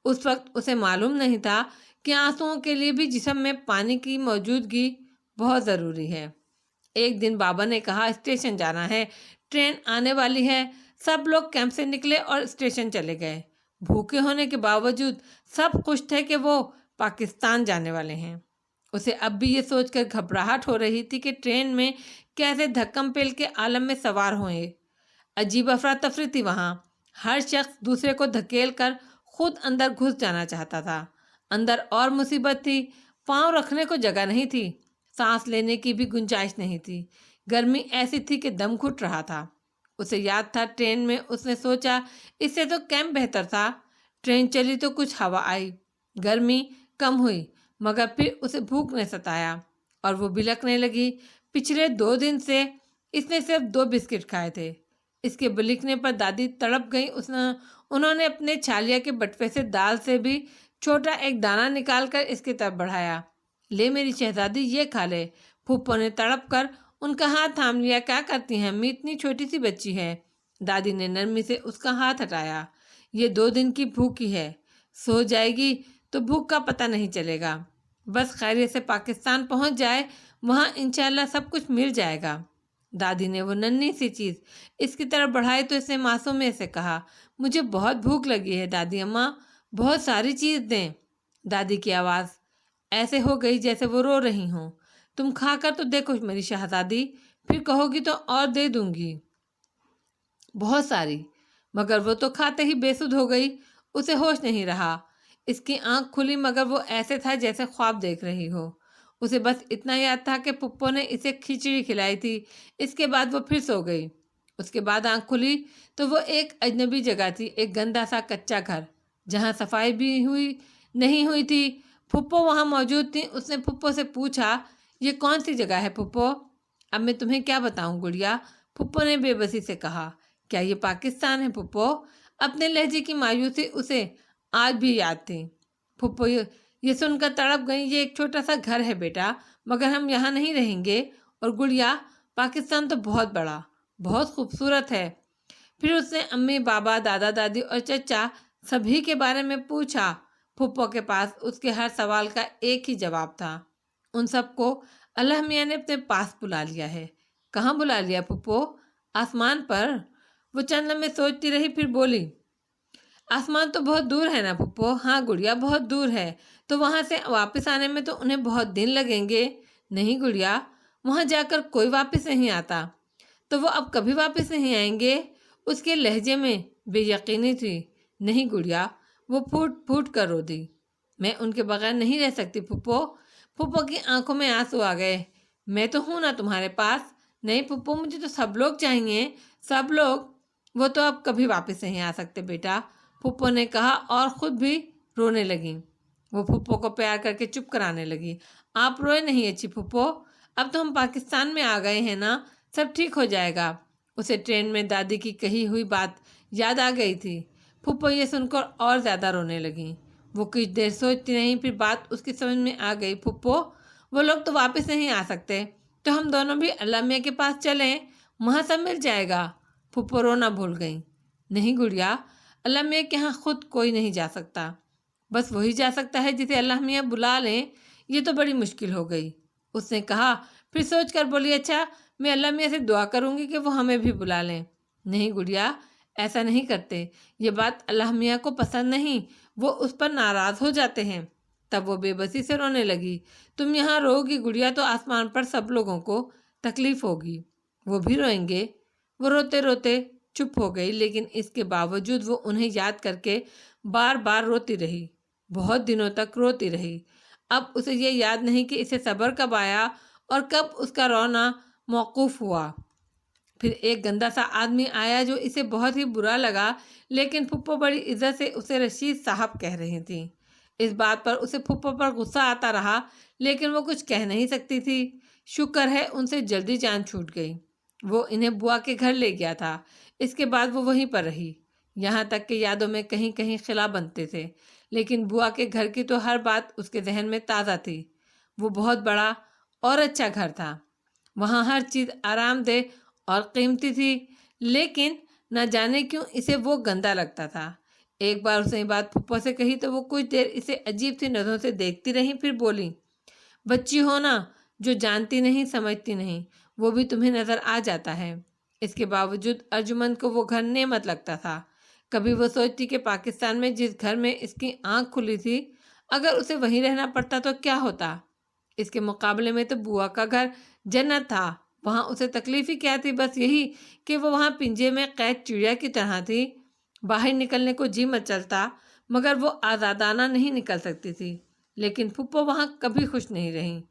اس وقت اسے معلوم نہیں تھا کہ آنسوؤں کے لیے بھی جسم میں پانی کی موجودگی بہت ضروری ہے۔ ایک دن بابا نے کہا اسٹیشن جانا ہے، ٹرین آنے والی ہے۔ سب لوگ کیمپ سے نکلے اور اسٹیشن چلے گئے۔ بھوکے ہونے کے باوجود سب خوش تھے کہ وہ پاکستان جانے والے ہیں۔ اسے اب بھی یہ سوچ کر گھبراہٹ ہو رہی تھی کہ ٹرین میں کیسے دھکم پیل کے عالم میں سوار ہوئے۔ عجیب افراتفری تھی وہاں، ہر شخص دوسرے کو دھکیل کر خود اندر گھس جانا چاہتا تھا۔ اندر اور مصیبت تھی، پاؤں رکھنے کو جگہ نہیں تھی، سانس لینے کی بھی گنجائش نہیں تھی۔ گرمی ایسی تھی کہ دم گھٹ رہا تھا۔ اسے یاد تھا ٹرین میں اس نے سوچا اس سے تو کیمپ بہتر تھا۔ ٹرین چلی تو کچھ ہوا آئی، گرمی کم ہوئی، مگر پھر اسے بھوک نے ستایا اور وہ بلکنے لگی۔ پچھلے 2 دن سے اس نے صرف 2 بسکٹ کھائے تھے۔ اس کے بلکنے پر دادی تڑپ گئی۔ انہوں نے اپنے چھالیا کے بٹوے سے دال سے بھی چھوٹا ایک دانہ نکال کر اس کی طرف بڑھایا۔ لے میری شہزادی یہ کھا لے۔ پھوپھو نے تڑپ کر ان کا ہاتھ تھام لیا۔ کیا کرتی ہیں امی، اتنی چھوٹی سی بچی ہے۔ دادی نے نرمی سے اس کا ہاتھ ہٹایا۔ یہ 2 دن کی بھوکی ہے، سو جائے گی تو بھوک کا پتہ نہیں چلے گا۔ بس خیریت سے پاکستان پہنچ جائے، وہاں انشاءاللہ سب کچھ مل جائے گا۔ دادی نے وہ ننھی سی چیز اس کی طرف بڑھائی تو اس نے معصومیت سے کہا مجھے بہت بھوک لگی ہے دادی اماں، بہت ساری چیز دیں۔ دادی کی آواز ایسے ہو گئی جیسے وہ رو رہی ہوں۔ تم کھا کر تو دیکھو میری شہزادی، پھر کہو گی تو اور دے دوں گی۔ بہت ساری، مگر وہ تو کھاتے ہی بے سدھ ہو گئی، اسے ہوش نہیں رہا۔ اس کی آنکھ کھلی مگر وہ ایسے تھا جیسے خواب دیکھ رہی ہو۔ اسے بس اتنا یاد تھا کہ پھپھو نے اسے کھچڑی کھلائی تھی۔ اس کے بعد وہ پھر سو گئی۔ اس کے بعد آنکھ کھلی تو وہ ایک اجنبی جگہ تھی، ایک گندا سا کچا گھر جہاں صفائی بھی نہیں ہوئی تھی۔ پھپھو وہاں موجود تھی۔ اس نے پھپھو سے پوچھا، یہ کون سی جگہ ہے پھپھو؟ اب میں تمہیں کیا بتاؤں گڑیا، پھپھو نے بے بسی سے کہا۔ کیا یہ پاکستان ہے پھپھو؟ اپنے لہجے کی مایوسی اسے آج بھی یاد تھی۔ پھپھو یہ سن کر تڑپ گئی، یہ ایک چھوٹا سا گھر ہے بیٹا، مگر ہم یہاں نہیں رہیں گے۔ اور گڑیا، پاکستان تو بہت بڑا، بہت خوبصورت ہے۔ پھر اس نے امی، بابا، دادا، دادی اور چچا سبھی کے بارے میں پوچھا۔ پھپھو کے پاس اس کے ہر سوال کا ایک ہی جواب تھا، ان سب کو اللہ میاں نے اپنے پاس بلا لیا ہے۔ کہاں بلا لیا پھپھو؟ آسمان پر۔ وہ چند لمحے سوچتی رہی، پھر بولی، آسمان تو بہت دور ہے نا پھپھو؟ ہاں گڑیا، بہت دور ہے، تو وہاں سے واپس آنے میں تو انہیں بہت دن لگیں گے۔ نہیں گڑیا، وہاں جا کر کوئی واپس نہیں آتا، تو وہ اب کبھی واپس نہیں آئیں گے؟ اس کے لہجے میں بے یقینی تھی۔ نہیں گڑیا، وہ پھوٹ پھوٹ کر رو دی۔ میں ان کے بغیر نہیں رہ سکتی پھپھو۔ پھپھو کی آنکھوں میں آنسو آ گئے۔ میں تو ہوں نا تمہارے پاس۔ نہیں پھپھو، مجھے تو سب لوگ چاہیے، سب لوگ۔ وہ تو اب کبھی واپس نہیں آ سکتے بیٹا، پھپھو نے کہا اور خود بھی رونے لگی۔ وہ پھپھو کو پیار کر کے چپ کرانے لگی۔ آپ روئے نہیں اچھی پھپھو، اب تو ہم پاکستان میں آ گئے ہیں نا، سب ٹھیک ہو جائے گا۔ اسے ٹرین میں دادی کی کہی ہوئی بات یاد آ گئی تھی۔ پھپھو یہ سن کر اور زیادہ رونے لگی۔ وہ کچھ دیر سوچتی رہی، پھر بات اس کی سمجھ میں آ گئی۔ پھپھو، وہ لوگ تو واپس نہیں آ سکتے، تو ہم دونوں بھی اللہ میاں کے پاس چلیں، وہاں سب مل جائے گا۔ پھپھو رونا بھول گئی۔ نہیں گڑیا، اللہ میاں کے ہاں خود کوئی نہیں جا سکتا، بس وہی جا سکتا ہے جسے اللہ میاں بلا لیں۔ یہ تو بڑی مشکل ہو گئی، اس نے کہا۔ پھر سوچ کر بولی، اچھا میں اللہ میاں سے دعا کروں گی کہ وہ ہمیں بھی بلا لیں۔ نہیں گڑیا، ایسا نہیں کرتے، یہ بات اللہ میاں کو پسند نہیں، وہ اس پر ناراض ہو جاتے ہیں۔ تب وہ بے بسی سے رونے لگی۔ تم یہاں رو گی گڑیا تو آسمان پر سب لوگوں کو تکلیف ہوگی، وہ بھی روئیں گے۔ وہ روتے روتے چپ ہو گئی، لیکن اس کے باوجود وہ انہیں یاد کر کے بار بار روتی رہی، بہت دنوں تک روتی رہی۔ اب اسے یہ یاد نہیں کہ اسے صبر کب آیا اور کب اس کا رونا موقوف ہوا۔ پھر ایک گندا سا آدمی آیا جو اسے بہت ہی برا لگا، لیکن پھپھو بڑی عزت سے اسے رشید صاحب کہہ رہی تھی۔ اس بات پر اسے پھپھو پر غصہ آتا رہا، لیکن وہ کچھ کہہ نہیں سکتی تھی۔ شکر ہے ان سے جلدی جان چھوٹ گئی۔ وہ انہیں بوا کے گھر لے گیا تھا۔ اس کے بعد وہ وہیں پر رہی، یہاں تک کہ یادوں میں کہیں کہیں خلا بنتے تھے، لیکن بوا کے گھر کی تو ہر بات اس کے ذہن میں تازہ تھی۔ وہ بہت بڑا اور اچھا گھر تھا، وہاں ہر چیز آرام دہ اور قیمتی تھی، لیکن نہ جانے کیوں اسے وہ گندا لگتا تھا۔ ایک بار اس نے بات پھپھو سے کہی تو وہ کچھ دیر اسے عجیب سی نظروں سے دیکھتی رہی، پھر بولی، بچی ہو نا، جو جانتی نہیں سمجھتی نہیں، وہ بھی تمہیں نظر آ جاتا ہے۔ اس کے باوجود ارجمند کو وہ گھر نعمت لگتا تھا۔ کبھی وہ سوچتی کہ پاکستان میں جس گھر میں اس کی آنکھ کھلی تھی، اگر اسے وہیں رہنا پڑتا تو کیا ہوتا؟ اس کے مقابلے میں تو بوا کا گھر جنت تھا، وہاں اسے تکلیف ہی کیا تھی؟ بس یہی کہ وہ وہاں پنجے میں قید چڑیا کی طرح تھی، باہر نکلنے کو جی مچلتا، مگر وہ آزادانہ نہیں نکل سکتی تھی۔ لیکن پھپھو وہاں کبھی خوش نہیں رہی۔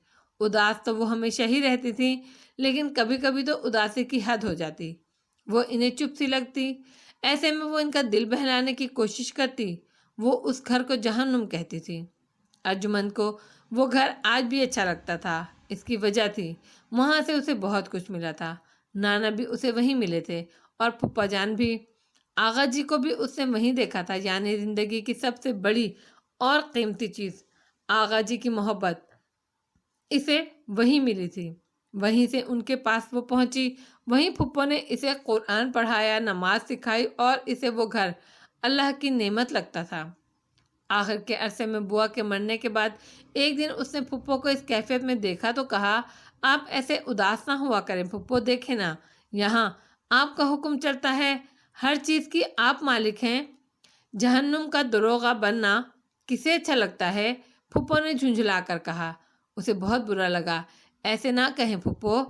اداس تو وہ ہمیشہ ہی رہتی تھی، لیکن کبھی کبھی تو اداسی کی حد ہو جاتی، وہ انہیں چپ سی لگتی۔ ایسے میں وہ ان کا دل بہلانے کی کوشش کرتی۔ وہ اس گھر کو جہنم کہتی تھی۔ ارجمند کو وہ گھر آج بھی اچھا لگتا تھا، اس کی وجہ تھی، وہاں سے اسے بہت کچھ ملا تھا۔ نانا بھی اسے وہیں ملے تھے، اور پھپھا جان بھی۔ آغا جی کو بھی اس نے وہیں دیکھا تھا، یعنی زندگی کی سب سے بڑی اور قیمتی چیز آغا جی کی محبت اسے وہیں ملی تھی۔ وہیں سے ان کے پاس وہ پہنچی، وہیں پھپھو نے اسے قرآن پڑھایا، نماز سکھائی، اور اسے وہ گھر اللہ کی نعمت لگتا تھا۔ آخر کے عرصے میں بوا کے مرنے کے بعد ایک دن اس نے پھپھو کو اس کیفیت میں دیکھا تو کہا، آپ ایسے اداس نہ ہوا کریں پھپھو، دیکھیں نا، یہاں آپ کا حکم چلتا ہے، ہر چیز کی آپ مالک ہیں، جہنم کا دروغہ بننا کسے اچھا لگتا ہے؟ پھپھو نے جھنجھلا کر کہا۔ اسے بہت برا لگا۔ ایسے نہ کہیں پھپھو،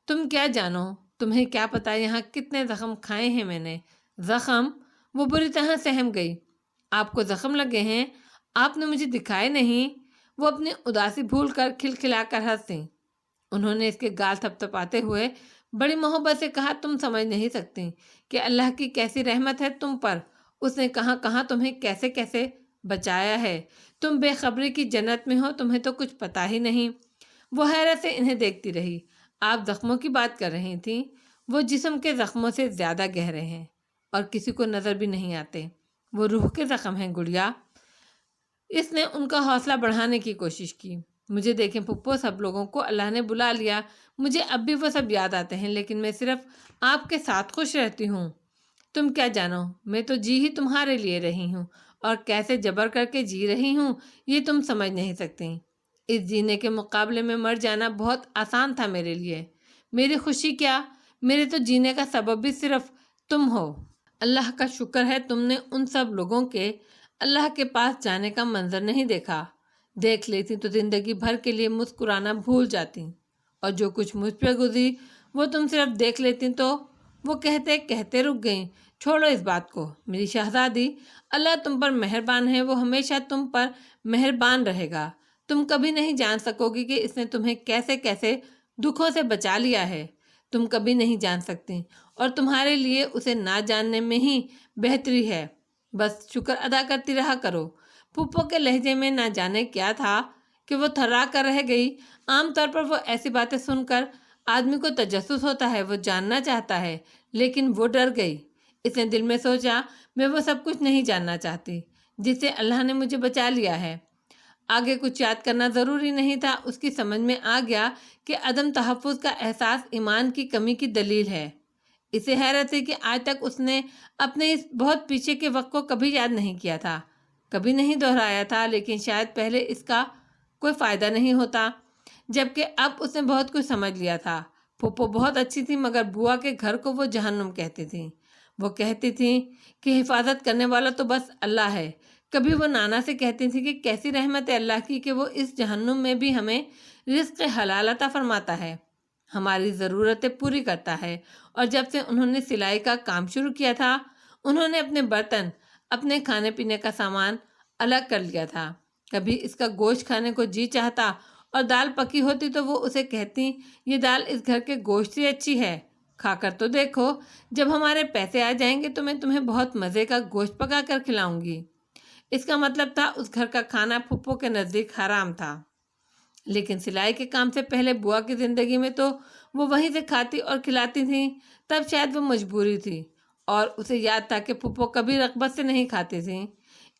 تم کیا جانو، تمہیں کیا پتا یہاں کتنے زخم کھائے ہیں میں نے۔ زخم؟ وہ بری طرح سہم گئی۔ آپ کو زخم لگے ہیں؟ آپ نے مجھے دکھائے نہیں؟ وہ اپنی اداسی بھول کر کھلکھلا کر ہنس دیں۔ انہوں نے اس کے گال تھپتھپاتے ہوئے بڑی محبت سے کہا، تم سمجھ نہیں سکتی کہ اللہ کی کیسی رحمت ہے تم پر۔ اس نے کہاں کہاں تمہیں کیسے کیسے بچایا ہے۔ تم بے خبری کی جنت میں ہو، تمہیں تو کچھ پتا ہی نہیں۔ وہ حیرت سے انہیں دیکھتی رہی۔ آپ زخموں کی بات کر رہی تھیں؟ وہ جسم کے زخموں سے زیادہ گہرے ہیں اور کسی کو نظر بھی نہیں آتے۔ وہ روح کے زخم ہیں گڑیا۔ اس نے ان کا حوصلہ بڑھانے کی کوشش کی۔ مجھے دیکھیں پھپھو، سب لوگوں کو اللہ نے بلا لیا، مجھے اب بھی وہ سب یاد آتے ہیں، لیکن میں صرف آپ کے ساتھ خوش رہتی ہوں۔ تم کیا جانو، میں تو جی ہی تمہارے لیے رہی ہوں، اور کیسے جبر کر کے جی رہی ہوں یہ تم سمجھ نہیں سکتی۔ اس جینے کے مقابلے میں مر جانا بہت آسان تھا میرے لیے۔ میری خوشی کیا، میرے تو جینے کا سبب بھی صرف تم ہو۔ اللہ کا شکر ہے تم نے ان سب لوگوں کے اللہ کے پاس جانے کا منظر نہیں دیکھا۔ دیکھ لیتی تو زندگی بھر کے لیے مسکرانا بھول جاتی، اور جو کچھ مجھ پہ گزری وہ تم صرف دیکھ لیتی تو وہ کہتے کہتے رک گئیں۔ چھوڑو اس بات کو میری شہزادی، اللہ تم پر مہربان ہے، وہ ہمیشہ تم پر مہربان رہے گا۔ تم کبھی نہیں جان سکو گی کہ اس نے تمہیں کیسے کیسے دکھوں سے بچا لیا ہے۔ تم کبھی نہیں جان سکتی، اور تمہارے لیے اسے نہ جاننے میں ہی بہتری ہے۔ بس شکر ادا کرتی رہا کرو۔ پھپھو کے لہجے میں نہ جانے کیا تھا کہ وہ تھرا کر رہ گئی۔ عام طور پر وہ ایسی باتیں سن کر آدمی کو تجسس ہوتا ہے، وہ جاننا چاہتا ہے، لیکن وہ ڈر گئی۔ اس نے دل میں سوچا، میں وہ سب کچھ نہیں جاننا چاہتی جس سے اللہ نے مجھے بچا لیا ہے۔ آگے کچھ یاد کرنا ضروری نہیں تھا۔ اس کی سمجھ میں آ گیا کہ عدم تحفظ کا احساس ایمان کی کمی کی دلیل ہے۔ اسے حیرت ہے کہ آج تک اس نے اپنے اس بہت پیچھے کے وقت کو کبھی یاد نہیں کیا تھا، کبھی نہیں دہرایا تھا، لیکن شاید پہلے اس کا کوئی فائدہ نہیں ہوتا، جبکہ اب اس نے بہت کچھ سمجھ لیا تھا۔ پھپھو بہت اچھی تھی، مگر بوا کے گھر کو وہ جہنم کہتی تھیں۔ وہ کہتی تھیں کہ حفاظت کرنے والا تو بس اللہ ہے۔ کبھی وہ نانا سے کہتی تھی کہ کیسی رحمت ہے اللہ کی کہ وہ اس جہنم میں بھی ہمیں رزق حلال عطا فرماتا ہے، ہماری ضرورتیں پوری کرتا ہے۔ اور جب سے انہوں نے سلائی کا کام شروع کیا تھا، انہوں نے اپنے برتن، اپنے کھانے پینے کا سامان الگ کر لیا تھا۔ کبھی اس کا گوشت کھانے کو جی چاہتا اور دال پکی ہوتی تو وہ اسے کہتی، یہ دال اس گھر کے گوشت سے اچھی ہے، کھا کر تو دیکھو، جب ہمارے پیسے آ جائیں گے تو میں تمہیں بہت مزے کا گوشت پکا کر کھلاؤں گی۔ اس کا مطلب تھا اس گھر کا کھانا پھپھو کے نزدیک حرام تھا، لیکن سلائی کے کام سے پہلے بوا کی زندگی میں تو وہ وہیں سے کھاتی اور کھلاتی تھیں۔ تب شاید وہ مجبوری تھی، اور اسے یاد تھا کہ پھپھو کبھی رغبت سے نہیں کھاتی تھیں۔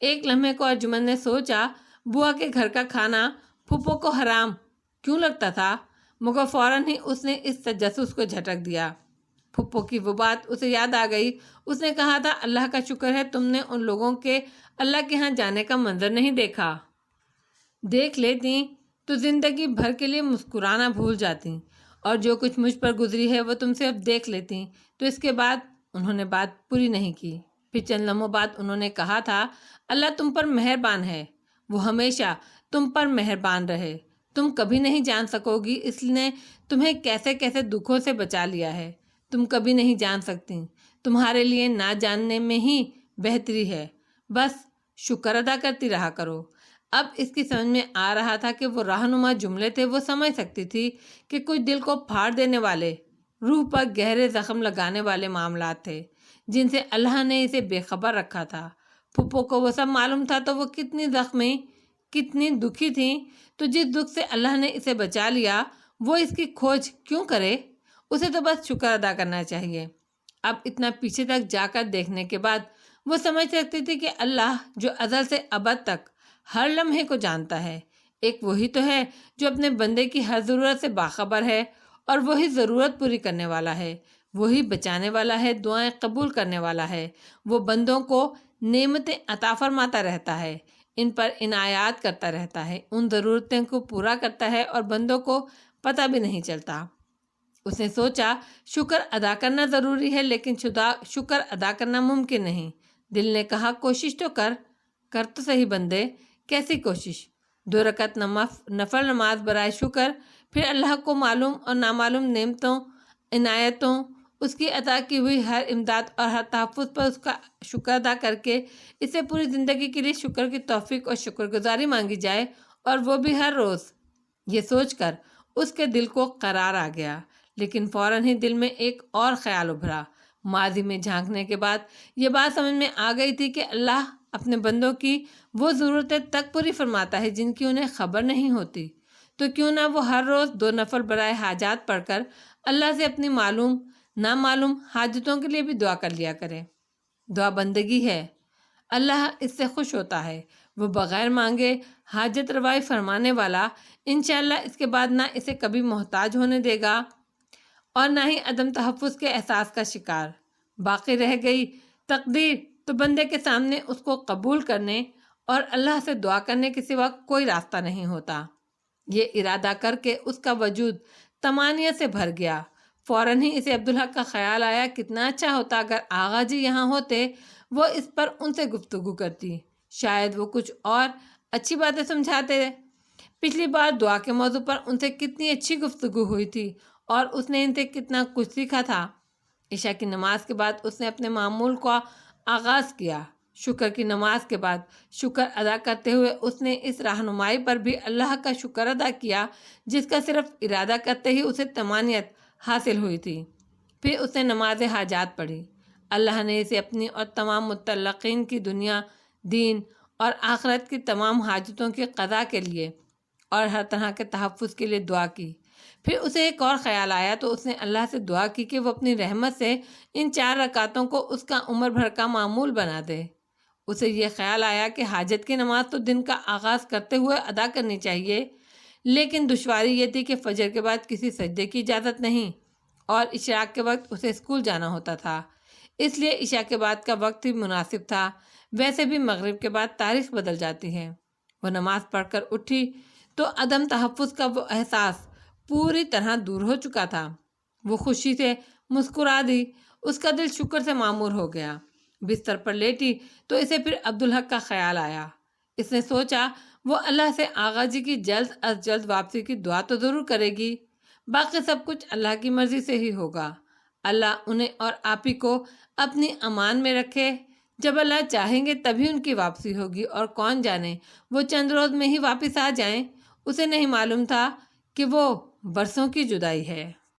ایک لمحے کو ارجمن نے سوچا، بوا کے گھر کا کھانا پھپھو کو حرام کیوں لگتا تھا، مگر فوراً ہی اس نے اس تجسس کو جھٹک دیا۔ پھپھو کی وہ بات اسے یاد آ گئی۔ اس نے کہا تھا، اللہ کا شکر ہے تم نے ان لوگوں کے اللہ کے ہاں جانے کا منظر نہیں دیکھا۔ دیکھ لیتی تو زندگی بھر کے لیے مسکرانا بھول جاتی، اور جو کچھ مجھ پر گزری ہے وہ تم سے اب دیکھ لیتی۔ تو اس کے بعد انہوں نے بات پوری نہیں کی۔ پھر چند لمحوں بعد انہوں نے کہا تھا، اللہ تم پر مہربان ہے، وہ ہمیشہ تم پر مہربان رہے۔ تم کبھی نہیں جان سکو گی اس نے تمہیں کیسے کیسے دکھوں سے بچا لیا ہے۔ تم کبھی نہیں جان سکتی، تمہارے لیے نہ جاننے میں ہی بہتری ہے۔ بس شکر ادا کرتی رہا کرو۔ اب اس کی سمجھ میں آ رہا تھا کہ وہ رہنما جملے تھے۔ وہ سمجھ سکتی تھی کہ کچھ دل کو پھاڑ دینے والے، روح پر گہرے زخم لگانے والے معاملات تھے جن سے اللہ نے اسے بے خبر رکھا تھا۔ پھپھو کو وہ سب معلوم تھا تو وہ کتنی زخمی، کتنی دکھی تھیں۔ تو جس دکھ سے اللہ نے اسے بچا لیا وہ اس کی کھوج کیوں کرے؟ اسے تو بس شکر ادا کرنا چاہیے۔ اب اتنا پیچھے تک جا کر دیکھنے کے بعد وہ سمجھ سکتی تھی کہ اللہ جو ازل سے ابد تک ہر لمحے کو جانتا ہے، ایک وہی تو ہے جو اپنے بندے کی ہر ضرورت سے باخبر ہے، اور وہی ضرورت پوری کرنے والا ہے، وہی بچانے والا ہے، دعائیں قبول کرنے والا ہے۔ وہ بندوں کو نعمتیں عطا فرماتا رہتا ہے، ان پر عنایات کرتا رہتا ہے، ان ضرورتوں کو پورا کرتا ہے اور بندوں کو پتہ بھی نہیں چلتا۔ اس نے سوچا، شکر ادا کرنا ضروری ہے، لیکن شکر ادا کرنا ممکن نہیں۔ دل نے کہا، کوشش تو کر تو صحیح بندے۔ کیسی کوشش؟ 2 رکعت نفل نماز برائے شکر، پھر اللہ کو معلوم اور نامعلوم نعمتوں عنایتوں، اس کی عطا کی ہوئی ہر امداد اور ہر تحفظ پر اس کا شکر ادا کر کے اسے پوری زندگی کے لیے شکر کی توفیق اور شکر گزاری مانگی جائے، اور وہ بھی ہر روز۔ یہ سوچ کر اس کے دل کو قرار آ گیا، لیکن فوراً ہی دل میں ایک اور خیال ابھرا۔ ماضی میں جھانکنے کے بعد یہ بات سمجھ میں آ گئی تھی کہ اللہ اپنے بندوں کی وہ ضرورتیں تک پوری فرماتا ہے جن کی انہیں خبر نہیں ہوتی، تو کیوں نہ وہ ہر روز 2 نفل برائے حاجات پڑھ کر اللہ سے اپنی معلوم نامعلوم حاجتوں کے لیے بھی دعا کر لیا کرے۔ دعا بندگی ہے، اللہ اس سے خوش ہوتا ہے۔ وہ بغیر مانگے حاجت روائی فرمانے والا، انشاءاللہ اس کے بعد نہ اسے کبھی محتاج ہونے دے گا اور نہ ہی عدم تحفظ کے احساس کا شکار۔ باقی رہ گئی تقدیر تو بندے کے سامنے اس کو قبول کرنے اور اللہ سے دعا کرنے کے سوا کوئی راستہ نہیں ہوتا۔ یہ ارادہ کر کے اس کا وجود طمانینت سے بھر گیا۔ فوراً ہی اسے عبدالحق کا خیال آیا، کتنا اچھا ہوتا اگر آغا جی یہاں ہوتے، وہ اس پر ان سے گفتگو کرتی، شاید وہ کچھ اور اچھی باتیں سمجھاتے۔ پچھلی بار دعا کے موضوع پر ان سے کتنی اچھی گفتگو ہوئی تھی اور اس نے ان سے کتنا کچھ سیکھا تھا۔ عشاء کی نماز کے بعد اس نے اپنے معمول کا آغاز کیا۔ شکر کی نماز کے بعد شکر ادا کرتے ہوئے اس نے اس رہنمائی پر بھی اللہ کا شکر ادا کیا جس کا صرف ارادہ کرتے ہی اسے طمانینت حاصل ہوئی تھی۔ پھر اس نے نماز حاجات پڑھی۔ اللہ نے اسے اپنی اور تمام متعلقین کی دنیا، دین اور آخرت کی تمام حاجتوں کی قضا کے لیے اور ہر طرح کے تحفظ کے لیے دعا کی۔ پھر اسے ایک اور خیال آیا تو اس نے اللہ سے دعا کی کہ وہ اپنی رحمت سے ان 4 رکعتوں کو اس کا عمر بھر کا معمول بنا دے۔ اسے یہ خیال آیا کہ حاجت کی نماز تو دن کا آغاز کرتے ہوئے ادا کرنی چاہیے، لیکن دشواری یہ تھی کہ فجر کے بعد کسی سجدے کی اجازت نہیں اور اشراق کے وقت اسے اسکول جانا ہوتا تھا، اس لیے عشاء کے بعد کا وقت ہی مناسب تھا۔ ویسے بھی مغرب کے بعد تاریخ بدل جاتی ہے۔ وہ نماز پڑھ کر اٹھی تو عدم تحفظ کا وہ احساس پوری طرح دور ہو چکا تھا۔ وہ خوشی سے مسکرا دی، اس کا دل شکر سے معمور ہو گیا۔ بستر پر لیٹی تو اسے پھر عبدالحق کا خیال آیا۔ اس نے سوچا وہ اللہ سے آغا جی کی جلد از جلد واپسی کی دعا تو ضرور کرے گی، باقی سب کچھ اللہ کی مرضی سے ہی ہوگا۔ اللہ انہیں اور آپ ہی کو اپنی امان میں رکھے۔ جب اللہ چاہیں گے تبھی ان کی واپسی ہوگی، اور کون جانے وہ چند روز میں ہی واپس آ جائیں۔ اسے نہیں معلوم تھا کہ وہ برسوں کی جدائی ہے۔